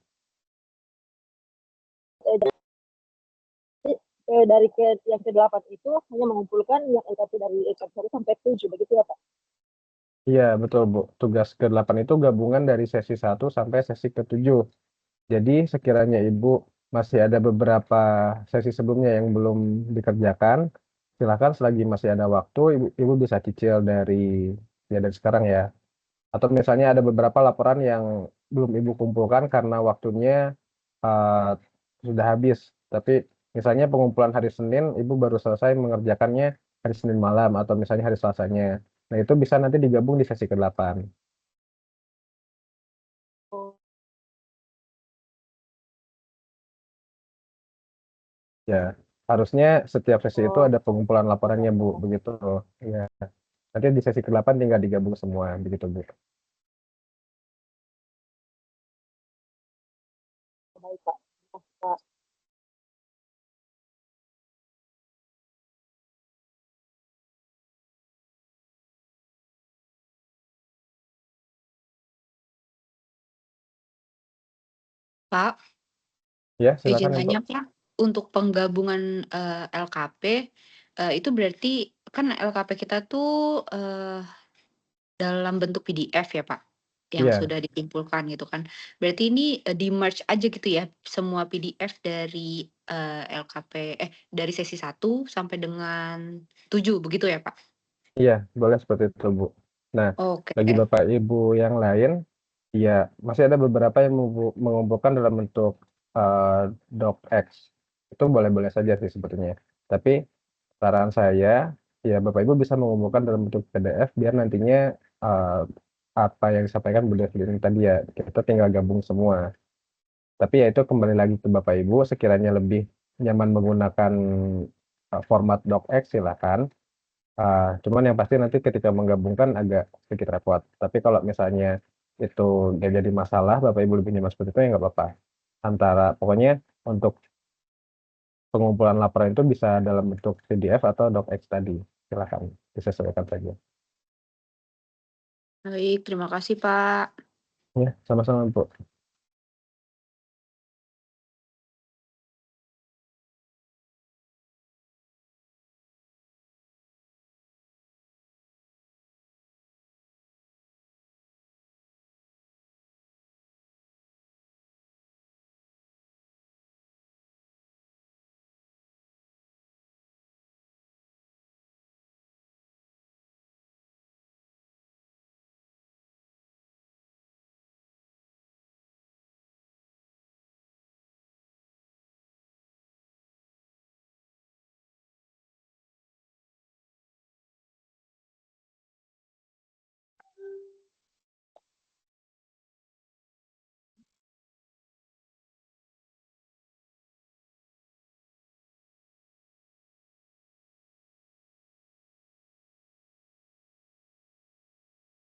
B: dari yang ke-8 itu hanya mengumpulkan yang LKP dari LKP 1 sampai 7, begitu ya Pak?
A: Iya, betul Bu. Tugas ke-8 itu gabungan dari sesi 1 sampai sesi ke-7. Jadi sekiranya Ibu masih ada beberapa sesi sebelumnya yang belum dikerjakan, silakan selagi masih ada waktu, Ibu bisa cicil dari sekarang ya. Atau misalnya ada beberapa laporan yang belum Ibu kumpulkan karena waktunya uh, sudah habis. Tapi misalnya pengumpulan hari Senin, Ibu baru selesai mengerjakannya hari Senin malam atau misalnya hari Selasanya. Nah, itu bisa nanti digabung di sesi ke-8.
B: Oh,
A: Ya, harusnya setiap sesi itu ada pengumpulan laporannya, Bu. Begitu. Ya. Nanti di sesi ke-8 tinggal digabung semua. Begitu, Bu.
B: baik Pak. Pak.
E: Pak,
A: Ya, silakan,
E: izin
A: Ibu.
E: tanya Pak, untuk penggabungan LKP itu berarti kan LKP kita tuh dalam bentuk PDF ya Pak, yang
A: Iya.
E: sudah dikumpulkan gitu kan. Berarti ini di-merge aja gitu ya, semua PDF dari LKP dari sesi 1 sampai dengan 7 begitu ya Pak?
A: Iya, boleh seperti itu, Bu. Nah,
E: Oke.
A: bagi Bapak Ibu yang lain, ya masih ada beberapa yang mengumpulkan dalam bentuk docx. Itu boleh-boleh saja sih sebetulnya. Tapi saran saya, ya Bapak Ibu bisa mengumpulkan dalam bentuk PDF biar nantinya apa yang disampaikan Bu Devlin tadi ya, kita tinggal gabung semua. Tapi ya itu kembali lagi ke Bapak Ibu, sekiranya lebih nyaman menggunakan format docx silakan. Cuman yang pasti nanti ketika menggabungkan agak sedikit repot. Tapi kalau misalnya itu nggak jadi masalah, Bapak Ibu lebih nyaman seperti itu ya nggak apa-apa. Pokoknya untuk pengumpulan laporan itu bisa dalam bentuk PDF atau docx tadi. Silakan disesuaikan saja.
E: Baik, terima kasih Pak.
A: Ya, sama-sama Bu.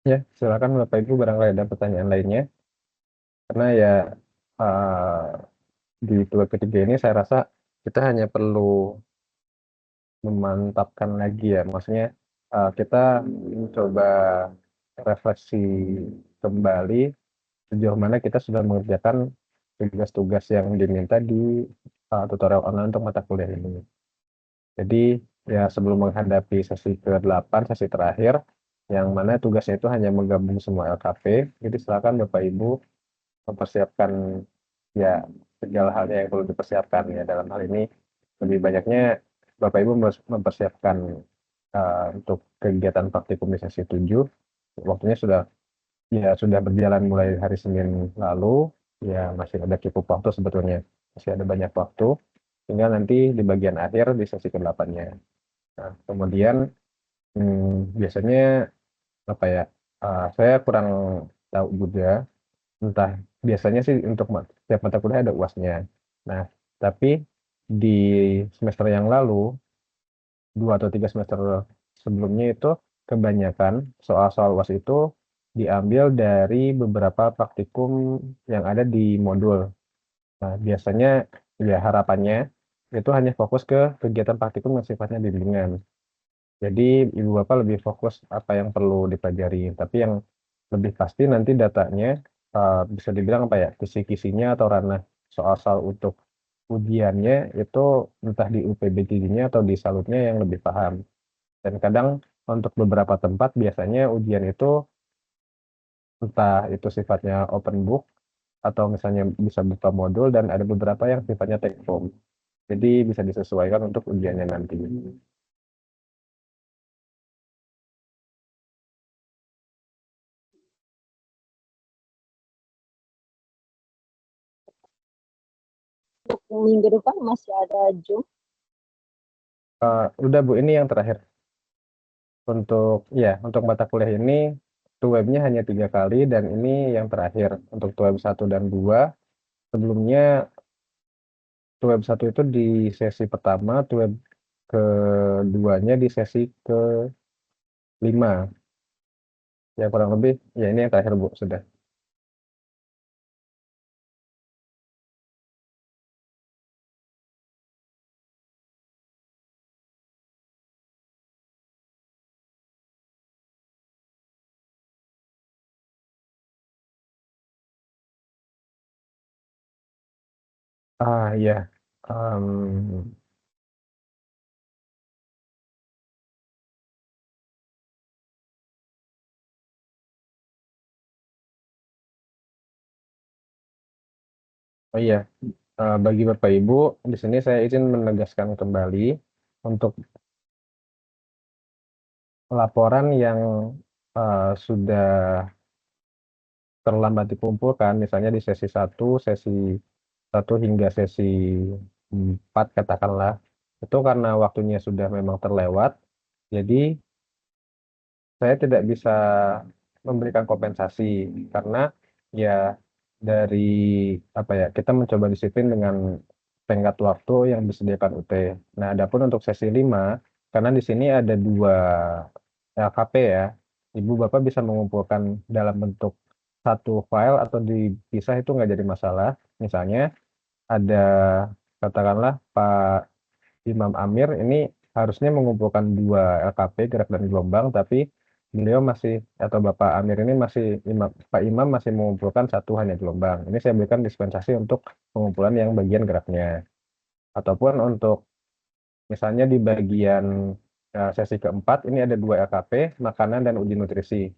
A: Ya, silakan Bapak Ibu barangkali ada pertanyaan lainnya. Karena ya di tugas ketiga ini saya rasa kita hanya perlu memantapkan lagi ya, maksudnya kita mencoba refleksi kembali sejauh mana kita sudah mengerjakan tugas-tugas yang diminta di tutorial online untuk mata kuliah ini. Jadi ya sebelum menghadapi sesi ke-8, sesi terakhir, yang mana tugasnya itu hanya menggabung semua LKP, jadi silakan Bapak Ibu mempersiapkan ya segala halnya yang perlu dipersiapkan ya. Dalam hal ini lebih banyaknya Bapak Ibu mempersiapkan untuk kegiatan praktikum di sesi 7, waktunya sudah berjalan mulai hari Senin lalu, ya masih ada cukup waktu sebetulnya, masih ada banyak waktu, tinggal nanti di bagian akhir di sesi ke-8-nya. Nah, kemudian biasanya apa ya, saya kurang tahu juga, entah biasanya sih untuk setiap mata kuliah ada UAS-nya. Nah, tapi di semester yang lalu, 2 atau 3 semester sebelumnya itu kebanyakan soal-soal UAS itu diambil dari beberapa praktikum yang ada di modul. Nah, biasanya ya harapannya itu hanya fokus ke kegiatan praktikum yang sifatnya bimbingan. Jadi Ibu Bapak lebih fokus apa yang perlu dipelajari, tapi yang lebih pasti nanti datanya bisa dibilang apa ya, kisi-kisinya atau ranah soal-soal untuk ujiannya itu entah di UPBJJ-nya atau di salutnya yang lebih paham. Dan kadang untuk beberapa tempat biasanya ujian itu entah itu sifatnya open book atau misalnya bisa buka modul, dan ada beberapa yang sifatnya take home. Jadi bisa disesuaikan untuk ujiannya nanti.
B: Untuk minggu depan masih ada Zoom.
A: Udah Bu, ini yang terakhir. Untuk mata kuliah ini webnya hanya 3 kali, dan ini yang terakhir untuk web 1 dan 2. Sebelumnya web 1 itu di sesi pertama, web keduanya di sesi ke-5. Ya kurang lebih, ya ini yang terakhir Bu, sudah. Ya. Oh iya, bagi Bapak Ibu, di sini saya izin menegaskan kembali untuk laporan yang sudah terlambat dikumpulkan, misalnya di sesi 1 hingga sesi 4 katakanlah, itu karena waktunya sudah memang terlewat, jadi saya tidak bisa memberikan kompensasi, karena ya dari apa ya, kita mencoba disiplin dengan tenggat waktu yang disediakan UT. Nah, adapun untuk sesi 5, karena di sini ada 2 LKP ya, Ibu Bapak bisa mengumpulkan dalam bentuk satu file atau dipisah, itu nggak jadi masalah. Misalnya ada katakanlah Pak Imam Amir ini harusnya mengumpulkan 2 LKP gerak dan gelombang, tapi beliau masih, atau Bapak Amir ini masih, Pak Imam masih mengumpulkan 1 hanya gelombang. Ini saya berikan dispensasi untuk pengumpulan yang bagian geraknya. Ataupun untuk misalnya di bagian sesi ke-4 ini ada 2 LKP makanan dan uji nutrisi.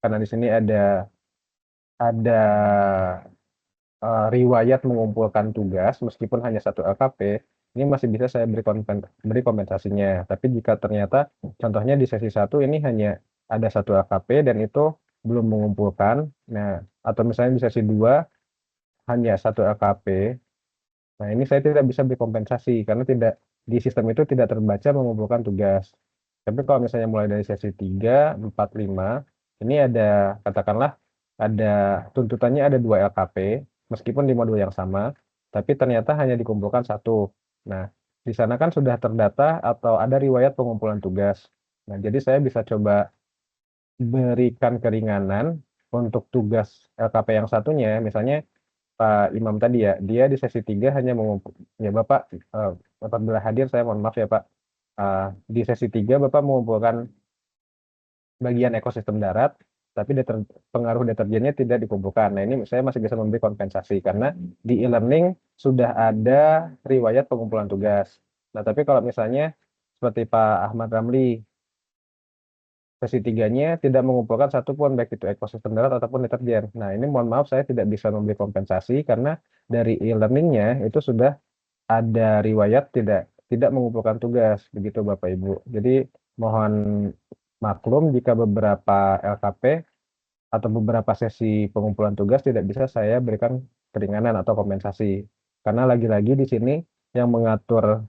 A: Karena di sini ada riwayat mengumpulkan tugas meskipun hanya 1 LKP, ini masih bisa saya beri kompensasinya. Tapi jika ternyata contohnya di sesi 1 ini hanya ada 1 LKP dan itu belum mengumpulkan, nah atau misalnya di sesi 2 hanya 1 LKP, nah ini saya tidak bisa beri kompensasi karena di sistem itu tidak terbaca mengumpulkan tugas. Tapi kalau misalnya mulai dari sesi 3, 4, 5, ini ada katakanlah ada tuntutannya ada 2 LKP meskipun di modul yang sama, tapi ternyata hanya dikumpulkan 1. Nah, di sana kan sudah terdata atau ada riwayat pengumpulan tugas. Nah, jadi saya bisa coba berikan keringanan untuk tugas LKP yang satunya, misalnya Pak Imam tadi ya, dia di sesi 3 hanya ya Bapak, apabila hadir saya mohon maaf ya Pak, di sesi 3 Bapak mengumpulkan bagian ekosistem darat, tapi pengaruh deterjennya tidak dikumpulkan. Nah, ini saya masih bisa memberi kompensasi karena di e-learning sudah ada riwayat pengumpulan tugas. Nah, tapi kalau misalnya seperti Pak Ahmad Ramli, sesi 3-nya tidak mengumpulkan satupun baik itu ekosistem darat ataupun deterjen. Nah, ini mohon maaf saya tidak bisa memberi kompensasi karena dari e-learning-nya itu sudah ada riwayat tidak mengumpulkan tugas, begitu Bapak Ibu. Jadi mohon maklum jika beberapa LKP atau beberapa sesi pengumpulan tugas tidak bisa saya berikan keringanan atau kompensasi. Karena lagi-lagi di sini yang mengatur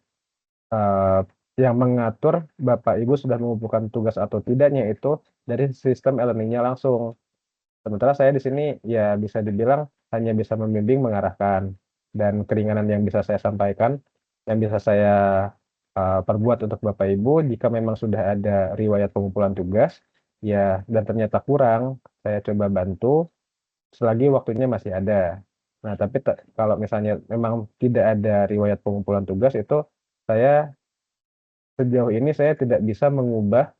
A: Bapak Ibu sudah mengumpulkan tugas atau tidaknya itu dari sistem e-learning-nya langsung. Sementara saya di sini ya bisa dibilang hanya bisa membimbing, mengarahkan, dan keringanan yang bisa saya sampaikan, yang bisa saya perbuat untuk Bapak Ibu jika memang sudah ada riwayat pengumpulan tugas, ya dan ternyata kurang, saya coba bantu selagi waktunya masih ada. Nah, tapi kalau misalnya memang tidak ada riwayat pengumpulan tugas itu sejauh ini saya tidak bisa mengubah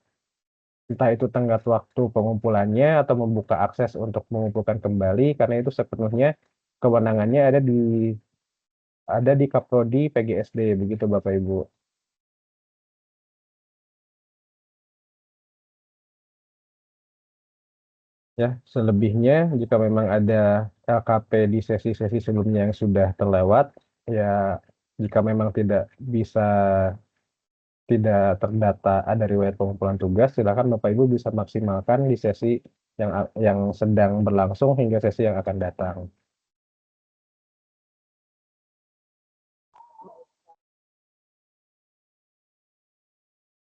A: entah itu tenggat waktu pengumpulannya atau membuka akses untuk mengumpulkan kembali karena itu sepenuhnya kewenangannya ada di Kaprodi PGSD begitu Bapak Ibu. Ya, selebihnya jika memang ada LKP di sesi-sesi sebelumnya yang sudah terlewat, ya jika memang tidak terdata ada riwayat pengumpulan tugas, silakan Bapak Ibu bisa maksimalkan di sesi yang sedang berlangsung hingga sesi yang akan datang.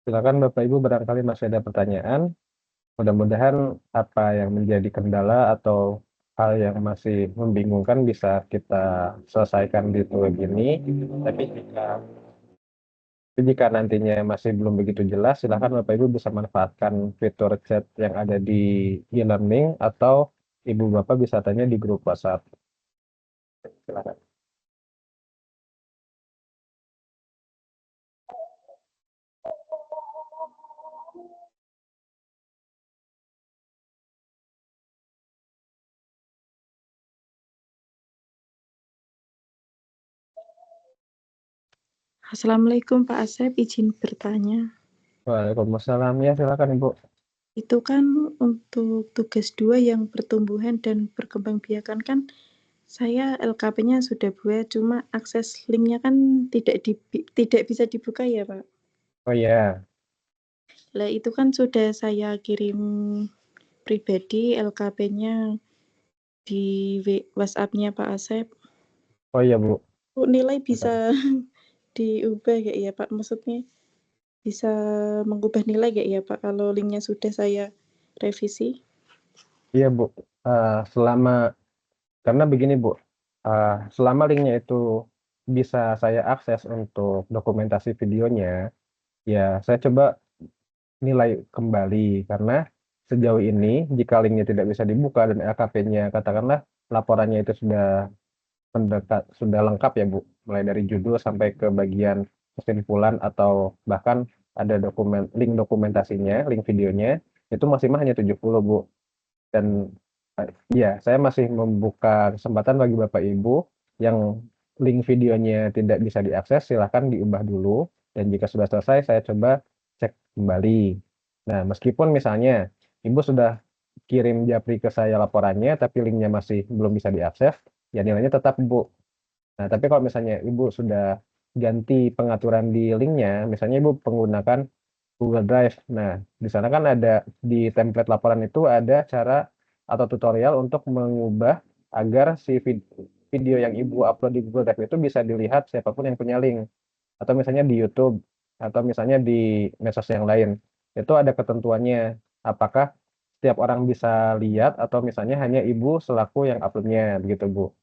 A: Silakan Bapak Ibu barangkali masih ada pertanyaan. Mudah-mudahan apa yang menjadi kendala atau hal yang masih membingungkan bisa kita selesaikan di web ini. Tapi jika nantinya masih belum begitu jelas, silakan Bapak Ibu bisa manfaatkan fitur chat yang ada di e-learning atau Ibu Bapak bisa tanya di grup WhatsApp. Silakan.
F: Assalamualaikum Pak Asep, izin bertanya.
A: Waalaikumsalam. Ya, silakan Ibu.
F: Itu kan untuk tugas 2 yang pertumbuhan dan perkembangbiakan kan saya LKP-nya sudah buat, cuma akses linknya kan tidak bisa dibuka ya Pak.
A: Oh ya,
F: Lah itu kan sudah saya kirim pribadi LKP-nya di WhatsApp-nya Pak Asep.
A: oh iya Bu.
F: Kok nilai bisa diubah ya ya Pak? Maksudnya bisa mengubah nilai nggak ya Pak kalau linknya sudah saya revisi?
A: Iya Bu. Karena begini Bu, selama linknya itu bisa saya akses untuk dokumentasi videonya, ya saya coba nilai kembali karena sejauh ini jika linknya tidak bisa dibuka dan LKP-nya katakanlah laporannya itu sudah lengkap ya Bu, mulai dari judul sampai ke bagian kesimpulan atau bahkan ada link dokumentasinya, link videonya itu maksimal hanya 70 Bu. Dan ya saya masih membuka kesempatan bagi Bapak Ibu yang link videonya tidak bisa diakses silahkan diubah dulu dan jika sudah selesai saya coba cek kembali. Nah, meskipun misalnya Ibu sudah kirim japri ke saya laporannya tapi linknya masih belum bisa diakses, ya nilainya tetap Bu. Nah, tapi kalau misalnya Ibu sudah ganti pengaturan di linknya, misalnya Ibu menggunakan Google Drive. Nah, di sana kan ada di template laporan itu ada cara atau tutorial untuk mengubah agar si video yang Ibu upload di Google Drive itu bisa dilihat siapapun yang punya link. Atau misalnya di YouTube, atau misalnya di medsos yang lain. Itu ada ketentuannya. Apakah setiap orang bisa lihat atau misalnya hanya Ibu selaku yang uploadnya, begitu Bu.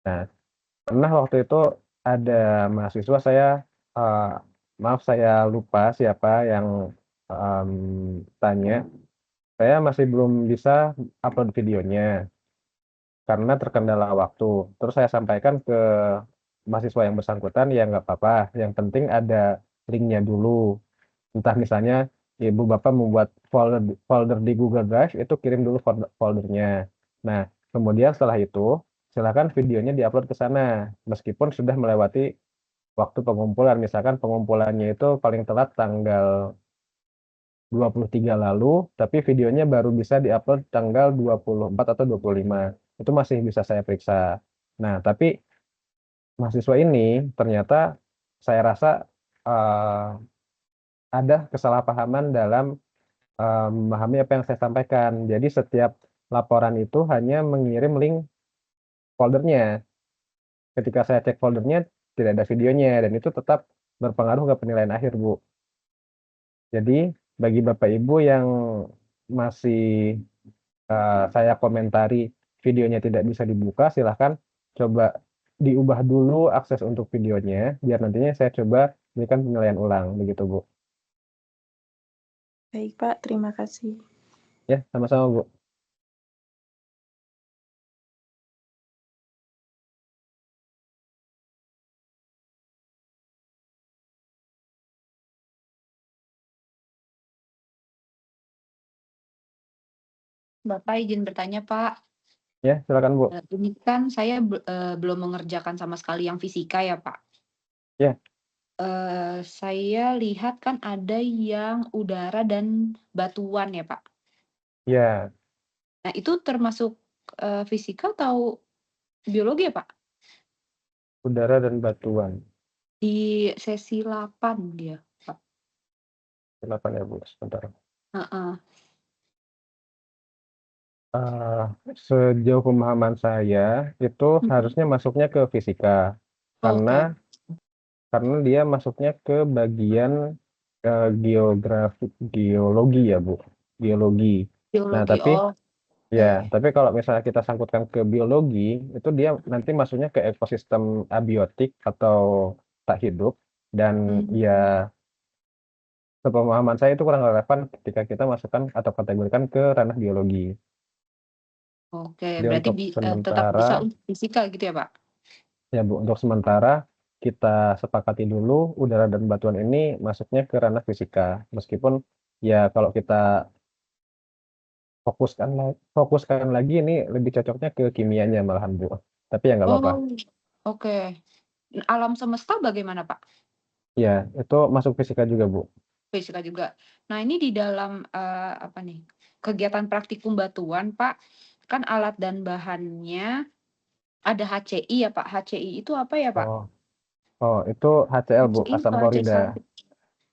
A: Nah, pernah waktu itu ada mahasiswa maaf saya lupa siapa yang tanya, saya masih belum bisa upload videonya karena terkendala waktu. Terus saya sampaikan ke mahasiswa yang bersangkutan, ya nggak apa-apa, yang penting ada linknya dulu. Entah misalnya ibu bapak membuat folder di Google Drive, itu kirim dulu foldernya. Nah, kemudian setelah itu silakan videonya diupload ke sana, meskipun sudah melewati waktu pengumpulan. Misalkan pengumpulannya itu paling telat tanggal 23 lalu, tapi videonya baru bisa diupload tanggal 24 atau 25. Itu masih bisa saya periksa. Nah, tapi mahasiswa ini ternyata saya rasa eh, ada kesalahpahaman dalam memahami apa yang saya sampaikan. Jadi setiap laporan itu hanya mengirim link foldernya. Ketika saya cek foldernya, tidak ada videonya, dan itu tetap berpengaruh ke penilaian akhir, Bu. Jadi bagi Bapak Ibu yang masih saya komentari videonya tidak bisa dibuka, silahkan coba diubah dulu akses untuk videonya, biar nantinya saya coba berikan penilaian ulang, begitu Bu.
F: Baik, Pak. Terima kasih.
A: Ya, sama-sama Bu.
E: Bapak izin bertanya, Pak.
A: Ya, silakan Bu.
E: Ini kan saya belum mengerjakan sama sekali yang fisika ya, Pak.
A: Ya.
E: Saya lihat kan ada yang udara dan batuan ya, Pak.
A: Ya,
E: Nah, itu termasuk fisika atau biologi ya, Pak?
A: udara dan batuan.
E: Di sesi 8 dia, Pak.
A: 8 ya Bu, sebentar.
E: Heeh.
A: Sejauh pemahaman saya itu harusnya masuknya ke fisika, karena dia masuknya ke bagian geologi ya Bu, geologi. Nah,
E: Biologi,
A: tapi
E: oh.
A: ya, tapi kalau misalnya kita sangkutkan ke biologi, itu dia nanti masuknya ke ekosistem abiotik atau tak hidup, dan ya sepemahaman saya itu kurang relevan ketika kita masukkan atau kategorikan ke ranah biologi.
E: Oke,
A: Jadi
E: berarti
A: untuk
E: tetap bisa
A: sementara,
E: untuk fisika gitu ya, Pak?
A: ya Bu, untuk sementara kita sepakati dulu udara dan batuan ini masuknya ke ranah fisika. Meskipun ya kalau kita fokuskan lagi ini lebih cocoknya ke kimianya malahan Bu. Tapi ya nggak apa-apa.
E: Oh, oke. Alam semesta bagaimana, Pak?
A: Ya, itu masuk fisika juga Bu.
E: Fisika juga. Nah, ini di dalam apa nih? Kegiatan praktikum batuan, Pak, kan alat dan bahannya ada HCI ya, Pak. HCI itu apa ya, Pak?
A: Oh, itu HCl Bu,
E: HCI
A: asam
E: atau
A: klorida.
E: HC1?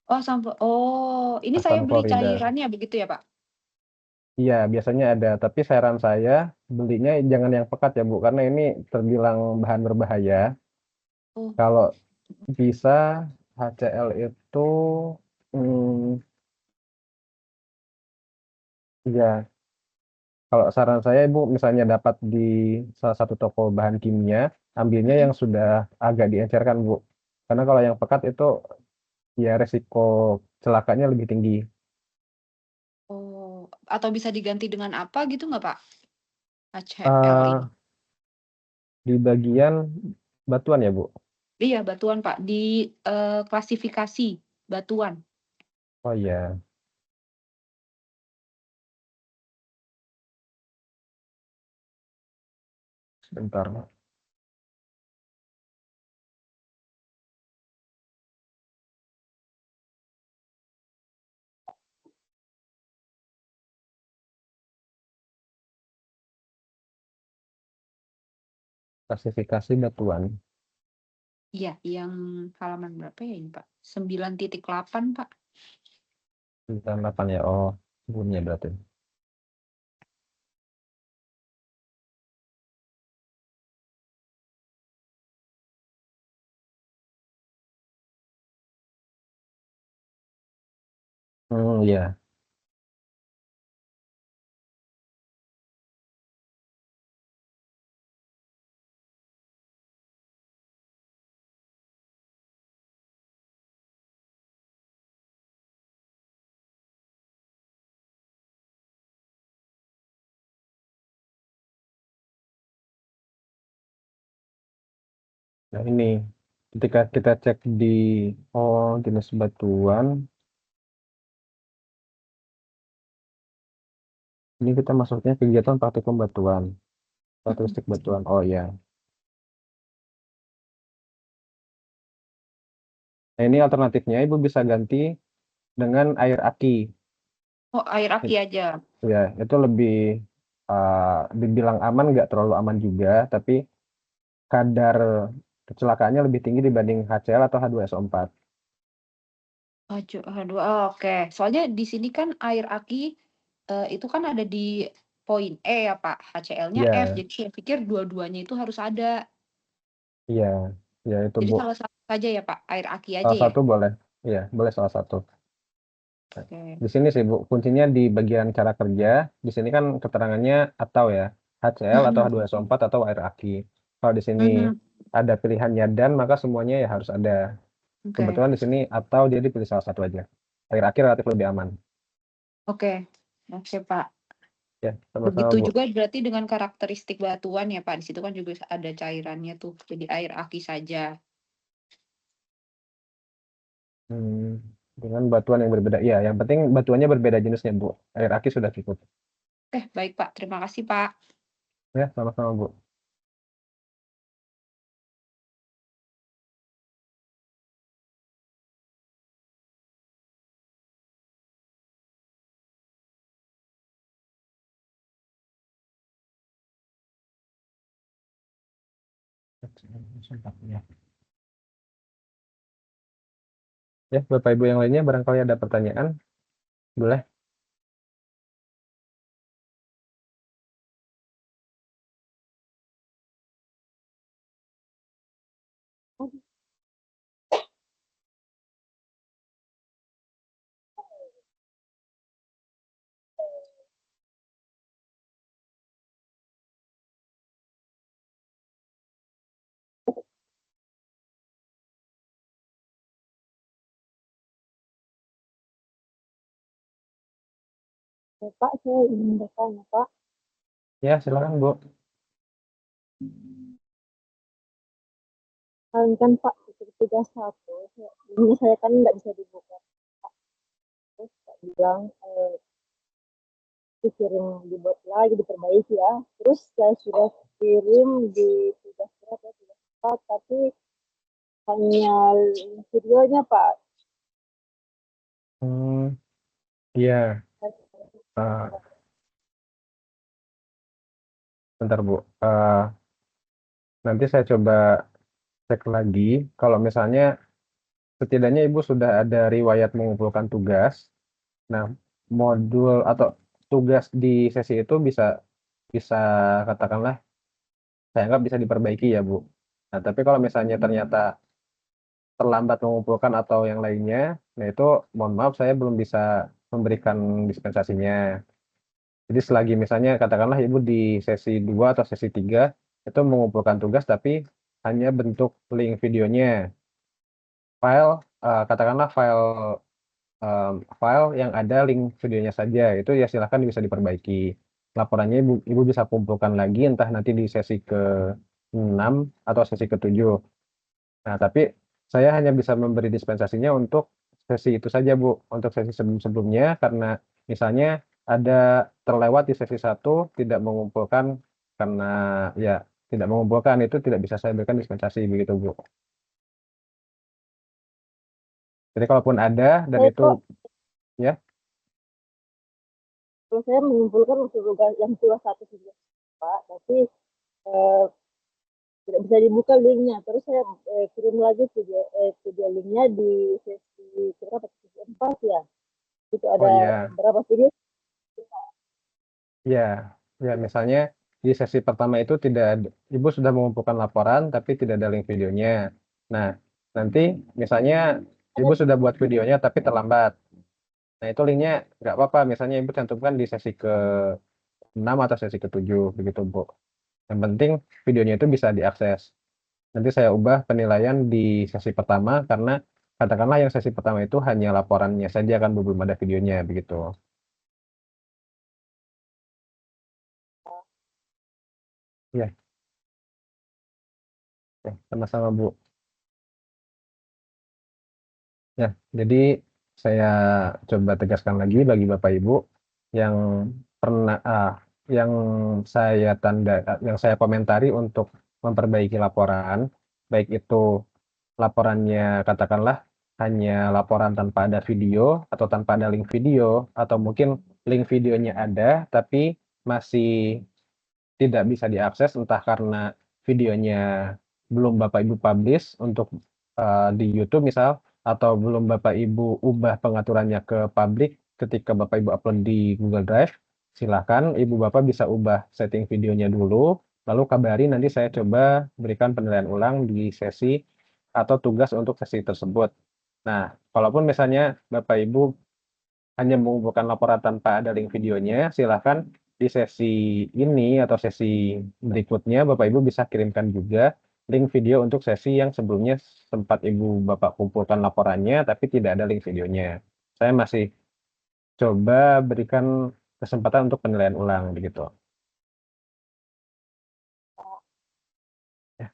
E: Oh, sampai. Oh, ini saya
A: Asam
E: beli
A: klorida.
E: cairannya begitu ya, Pak?
A: Iya, biasanya ada. Tapi saran saya belinya jangan yang pekat ya Bu, karena ini terbilang bahan berbahaya.
E: Oh,
A: Kalau bisa HCl itu, hmm, ya, kalau saran saya Ibu misalnya dapat di salah satu toko bahan kimia, ambilnya yang sudah agak diencerkan Bu. Karena kalau yang pekat itu ya resiko celakanya lebih tinggi.
E: oh, atau bisa diganti dengan apa gitu nggak, Pak? HCl
A: Eh,
E: ini.
A: di bagian batuan ya Bu.
E: Iya, batuan, Pak. Di klasifikasi batuan.
A: Oh iya, sebentar. Klasifikasi batuan.
E: Iya, yang halaman berapa ya ini, Pak? 9.8, Pak.
A: 8 ya. Oh, sebelumnya berarti. Ya. Nah ini, ketika kita cek di jenis batuan, ini kita masuknya kegiatan praktikum batuan, karakteristik batuan. Oh ya. Nah ini alternatifnya Ibu bisa ganti dengan air aki.
E: Oh, air aki aja.
A: Ya, itu lebih dibilang aman, nggak terlalu aman juga, tapi kadar kecelakaannya lebih tinggi dibanding HCl atau H2SO4.
E: Aduh, oh, oke. Soalnya di sini kan air aki itu kan ada di poin E ya Pak, HCl-nya F.
A: Ya,
E: Jadi saya pikir dua-duanya itu harus ada.
A: iya, ya itu
E: Jadi
A: Bu.
E: salah satu saja ya Pak, air aki aja
A: Salah
E: ya.
A: satu boleh, iya boleh salah satu.
E: Oke.
A: Di sini sih Bu, kuncinya di bagian cara kerja. Di sini kan keterangannya atau ya, HCl atau
E: Mm-mm.
A: H2SO4 atau air aki. Kalau di sini
E: Mhm.
A: ada pilihannya dan, maka semuanya ya harus ada.
E: Oke.
A: Kebetulan di sini atau dia dipilih salah satu aja. Air aki relatif lebih aman.
E: Oke. Oke Pak.
A: Ya, sama-sama
E: Begitu
A: Bu.
E: juga berarti dengan karakteristik batuan ya Pak. Di situ kan juga ada cairannya tuh. Jadi air aki saja.
A: Dengan batuan yang berbeda. Iya, yang penting batuannya berbeda jenisnya, Bu. Air aki sudah cukup.
E: Oke, baik Pak. Terima kasih Pak.
A: Ya, sama-sama, Bu. Ya, Bapak Ibu yang lainnya barangkali ada pertanyaan, boleh.
B: Pak, saya ingin bertanya, Pak.
A: Ya, silakan, Bu.
B: Kan Pak, tugas satu, ini saya kan nggak bisa dibuka. Pak. Terus Pak bilang, dikirim dibuat lagi, diperbaiki ya. Terus saya sudah kirim di tugas berat ya, tugas 4, tapi hanya videonya Pak.
A: Iya. Bentar, Bu. Nanti saya coba cek lagi. Kalau misalnya setidaknya Ibu sudah ada riwayat mengumpulkan tugas. Nah, modul atau tugas di sesi itu bisa bisa katakanlah saya anggap bisa diperbaiki ya, Bu. Nah, tapi kalau misalnya ternyata terlambat mengumpulkan atau yang lainnya, nah itu mohon maaf saya belum bisa memberikan dispensasinya. Jadi selagi misalnya katakanlah Ibu di sesi 2 atau sesi 3 itu mengumpulkan tugas tapi hanya bentuk link videonya. File katakanlah file yang ada link videonya saja itu ya silahkan bisa diperbaiki. Laporannya Ibu bisa kumpulkan lagi entah nanti di sesi ke-6 atau sesi ke-7. Nah, tapi saya hanya bisa memberi dispensasinya untuk sesi itu saja, Bu. Untuk sesi sebelum-sebelumnya, karena misalnya ada terlewat di sesi 1, tidak mengumpulkan, karena ya tidak mengumpulkan, itu tidak bisa saya berikan dispensasi, begitu, Bu. Jadi kalaupun ada, dan
B: Saya
A: itu,
B: kok,
A: ya,
B: kalau saya mengumpulkan tugas yang tugas satu saja, Pak, tapi eh, tidak bisa dibuka linknya. Terus saya kirim lagi video linknya di sesi berapa? Sesi 4 ya. Itu
A: oh
B: ada
A: iya,
B: berapa video?
A: ya, ya, misalnya di sesi pertama itu Ibu sudah mengumpulkan laporan, tapi tidak ada link videonya. Nah, nanti misalnya Ibu sudah buat videonya, tapi terlambat. Nah, itu linknya nggak apa-apa. Misalnya Ibu cantumkan di sesi ke-6 atau sesi ke-7, begitu, Bu. Yang penting videonya itu bisa diakses. Nanti saya ubah penilaian di sesi pertama, karena katakanlah yang sesi pertama itu hanya laporannya saja, kan belum ada videonya, begitu. Ya, Sama-sama Bu. Ya, jadi saya coba tegaskan lagi bagi Bapak Ibu yang pernah yang yang saya komentari untuk memperbaiki laporan, baik itu laporannya katakanlah hanya laporan tanpa ada video atau tanpa ada link video atau mungkin link videonya ada tapi masih tidak bisa diakses entah karena videonya belum Bapak Ibu publish untuk di YouTube misal atau belum Bapak Ibu ubah pengaturannya ke publik ketika Bapak Ibu upload di Google Drive, silahkan Ibu Bapak bisa ubah setting videonya dulu, lalu kabari nanti saya coba berikan penilaian ulang di sesi atau tugas untuk sesi tersebut. Nah, kalaupun misalnya Bapak Ibu hanya mengumpulkan laporan tanpa ada link videonya, silahkan di sesi ini atau sesi berikutnya Bapak Ibu bisa kirimkan juga link video untuk sesi yang sebelumnya sempat Ibu Bapak kumpulkan laporannya tapi tidak ada link videonya. Saya masih coba berikan kesempatan untuk penilaian ulang begitu. Ya.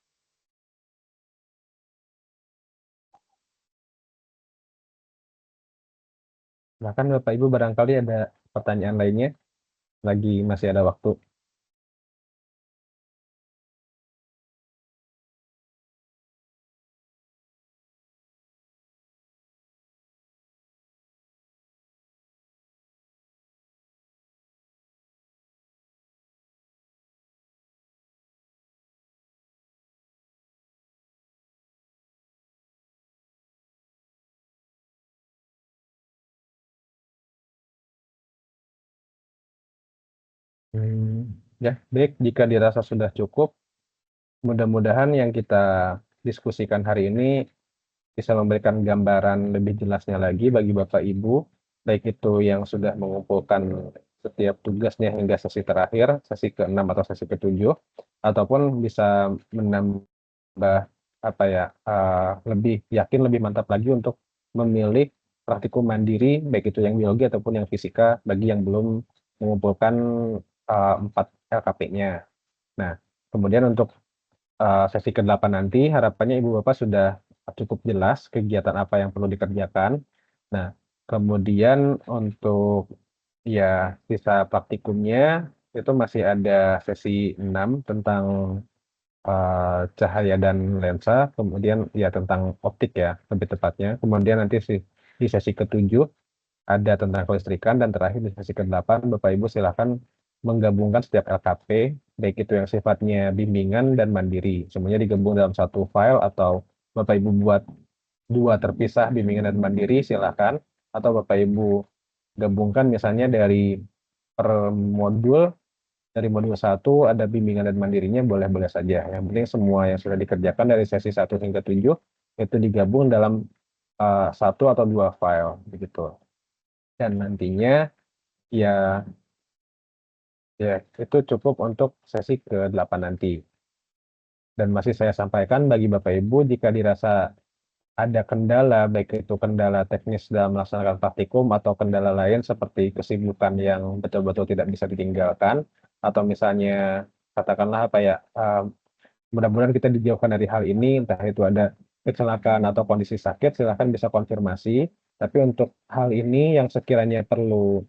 A: Bahkan Bapak Ibu barangkali ada pertanyaan lainnya, masih ada waktu. Ya, baik, jika dirasa sudah cukup, mudah-mudahan yang kita diskusikan hari ini bisa memberikan gambaran lebih jelasnya lagi bagi Bapak Ibu, baik itu yang sudah mengumpulkan setiap tugasnya hingga sesi terakhir, sesi ke-6 atau sesi ke-7, ataupun bisa menambah lebih yakin, lebih mantap lagi untuk memilih praktikum mandiri, baik itu yang biologi ataupun yang fisika, bagi yang belum mengumpulkan 4 LKP-nya. Nah, kemudian untuk sesi ke-8 nanti harapannya Ibu Bapak sudah cukup jelas kegiatan apa yang perlu dikerjakan. Nah, kemudian untuk sisa praktikumnya itu masih ada sesi 6 tentang cahaya dan lensa, kemudian tentang optik ya lebih tepatnya. Kemudian nanti di sesi ke-7 ada tentang kelistrikan dan terakhir di sesi ke-8 Bapak Ibu silakan menggabungkan setiap LKP, baik itu yang sifatnya bimbingan dan mandiri. Semuanya digabung dalam satu file atau Bapak Ibu buat 2 terpisah bimbingan dan mandiri silakan, atau Bapak Ibu gabungkan misalnya dari per modul, dari modul 1 ada bimbingan dan mandirinya boleh-boleh saja. Yang penting semua yang sudah dikerjakan dari sesi 1 hingga 7 itu digabung dalam 1 atau 2 file begitu. Dan nantinya ya itu cukup untuk sesi ke-8 nanti. Dan masih saya sampaikan bagi Bapak Ibu jika dirasa ada kendala, baik itu kendala teknis dalam melaksanakan praktikum atau kendala lain seperti kesibukan yang betul-betul tidak bisa ditinggalkan, atau misalnya katakanlah mudah-mudahan kita dijauhkan dari hal ini, entah itu ada kecelakaan atau kondisi sakit, silahkan bisa konfirmasi. Tapi untuk hal ini yang sekiranya perlu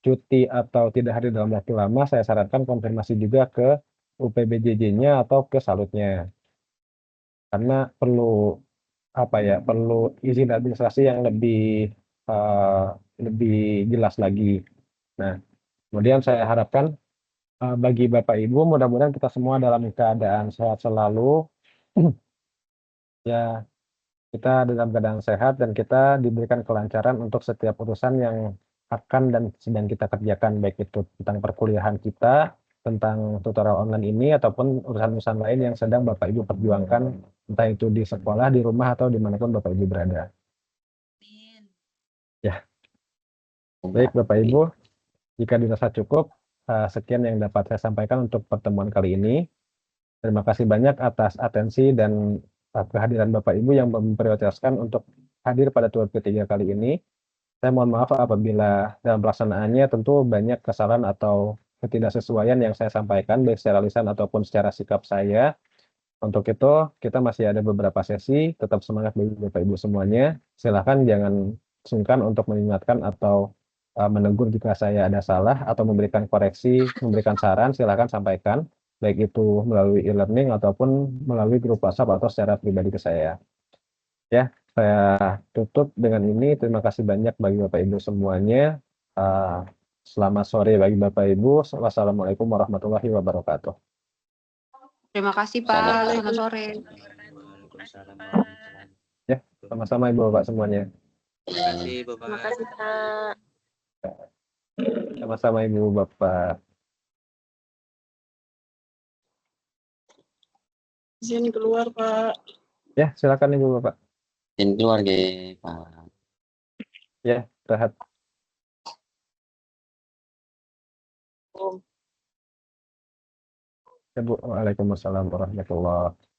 A: cuti atau tidak hadir dalam waktu lama, saya sarankan konfirmasi juga ke UPBJJ-nya atau ke salutnya. Karena perlu izin administrasi yang lebih jelas lagi. Nah, kemudian saya harapkan bagi Bapak Ibu mudah-mudahan kita semua dalam keadaan sehat selalu. Ya, kita dalam keadaan sehat dan kita diberikan kelancaran untuk setiap urusan yang akan dan sedang kita kerjakan, baik itu tentang perkuliahan kita, tentang tutorial online ini, ataupun urusan-urusan lain yang sedang Bapak Ibu perjuangkan, entah itu di sekolah, di rumah, atau dimanapun Bapak Ibu berada. Ya, baik Bapak Ibu, jika dirasa cukup, sekian yang dapat saya sampaikan untuk pertemuan kali ini. Terima kasih banyak atas atensi dan kehadiran Bapak Ibu yang memprioritaskan untuk hadir pada tour ketiga kali ini. Saya mohon maaf apabila dalam pelaksanaannya tentu banyak kesalahan atau ketidaksesuaian yang saya sampaikan baik secara lisan ataupun secara sikap saya. Untuk itu, kita masih ada beberapa sesi, tetap semangat bagi Bapak Ibu semuanya. Silakan jangan sungkan untuk mengingatkan atau menegur jika saya ada salah atau memberikan koreksi, memberikan saran, silakan sampaikan, baik itu melalui e-learning ataupun melalui grup WhatsApp atau secara pribadi ke saya. Ya, saya tutup dengan ini. Terima kasih banyak bagi Bapak Ibu semuanya. Selamat sore bagi Bapak Ibu. Wassalamualaikum warahmatullahi wabarakatuh.
E: Terima kasih Pak. Selamat sore.
A: Ya, sama-sama Ibu Bapak semuanya.
G: Terima kasih Bapak.
F: Terima kasih Pak.
A: Sama-sama Ibu Bapak.
D: Izin keluar Pak.
A: Ya, silakan Ibu Bapak.
C: Izin keluar ge, Pak.
A: Ya, rehat. Ya, Bu. Waalaikumsalam warahmatullahi wabarakatuh.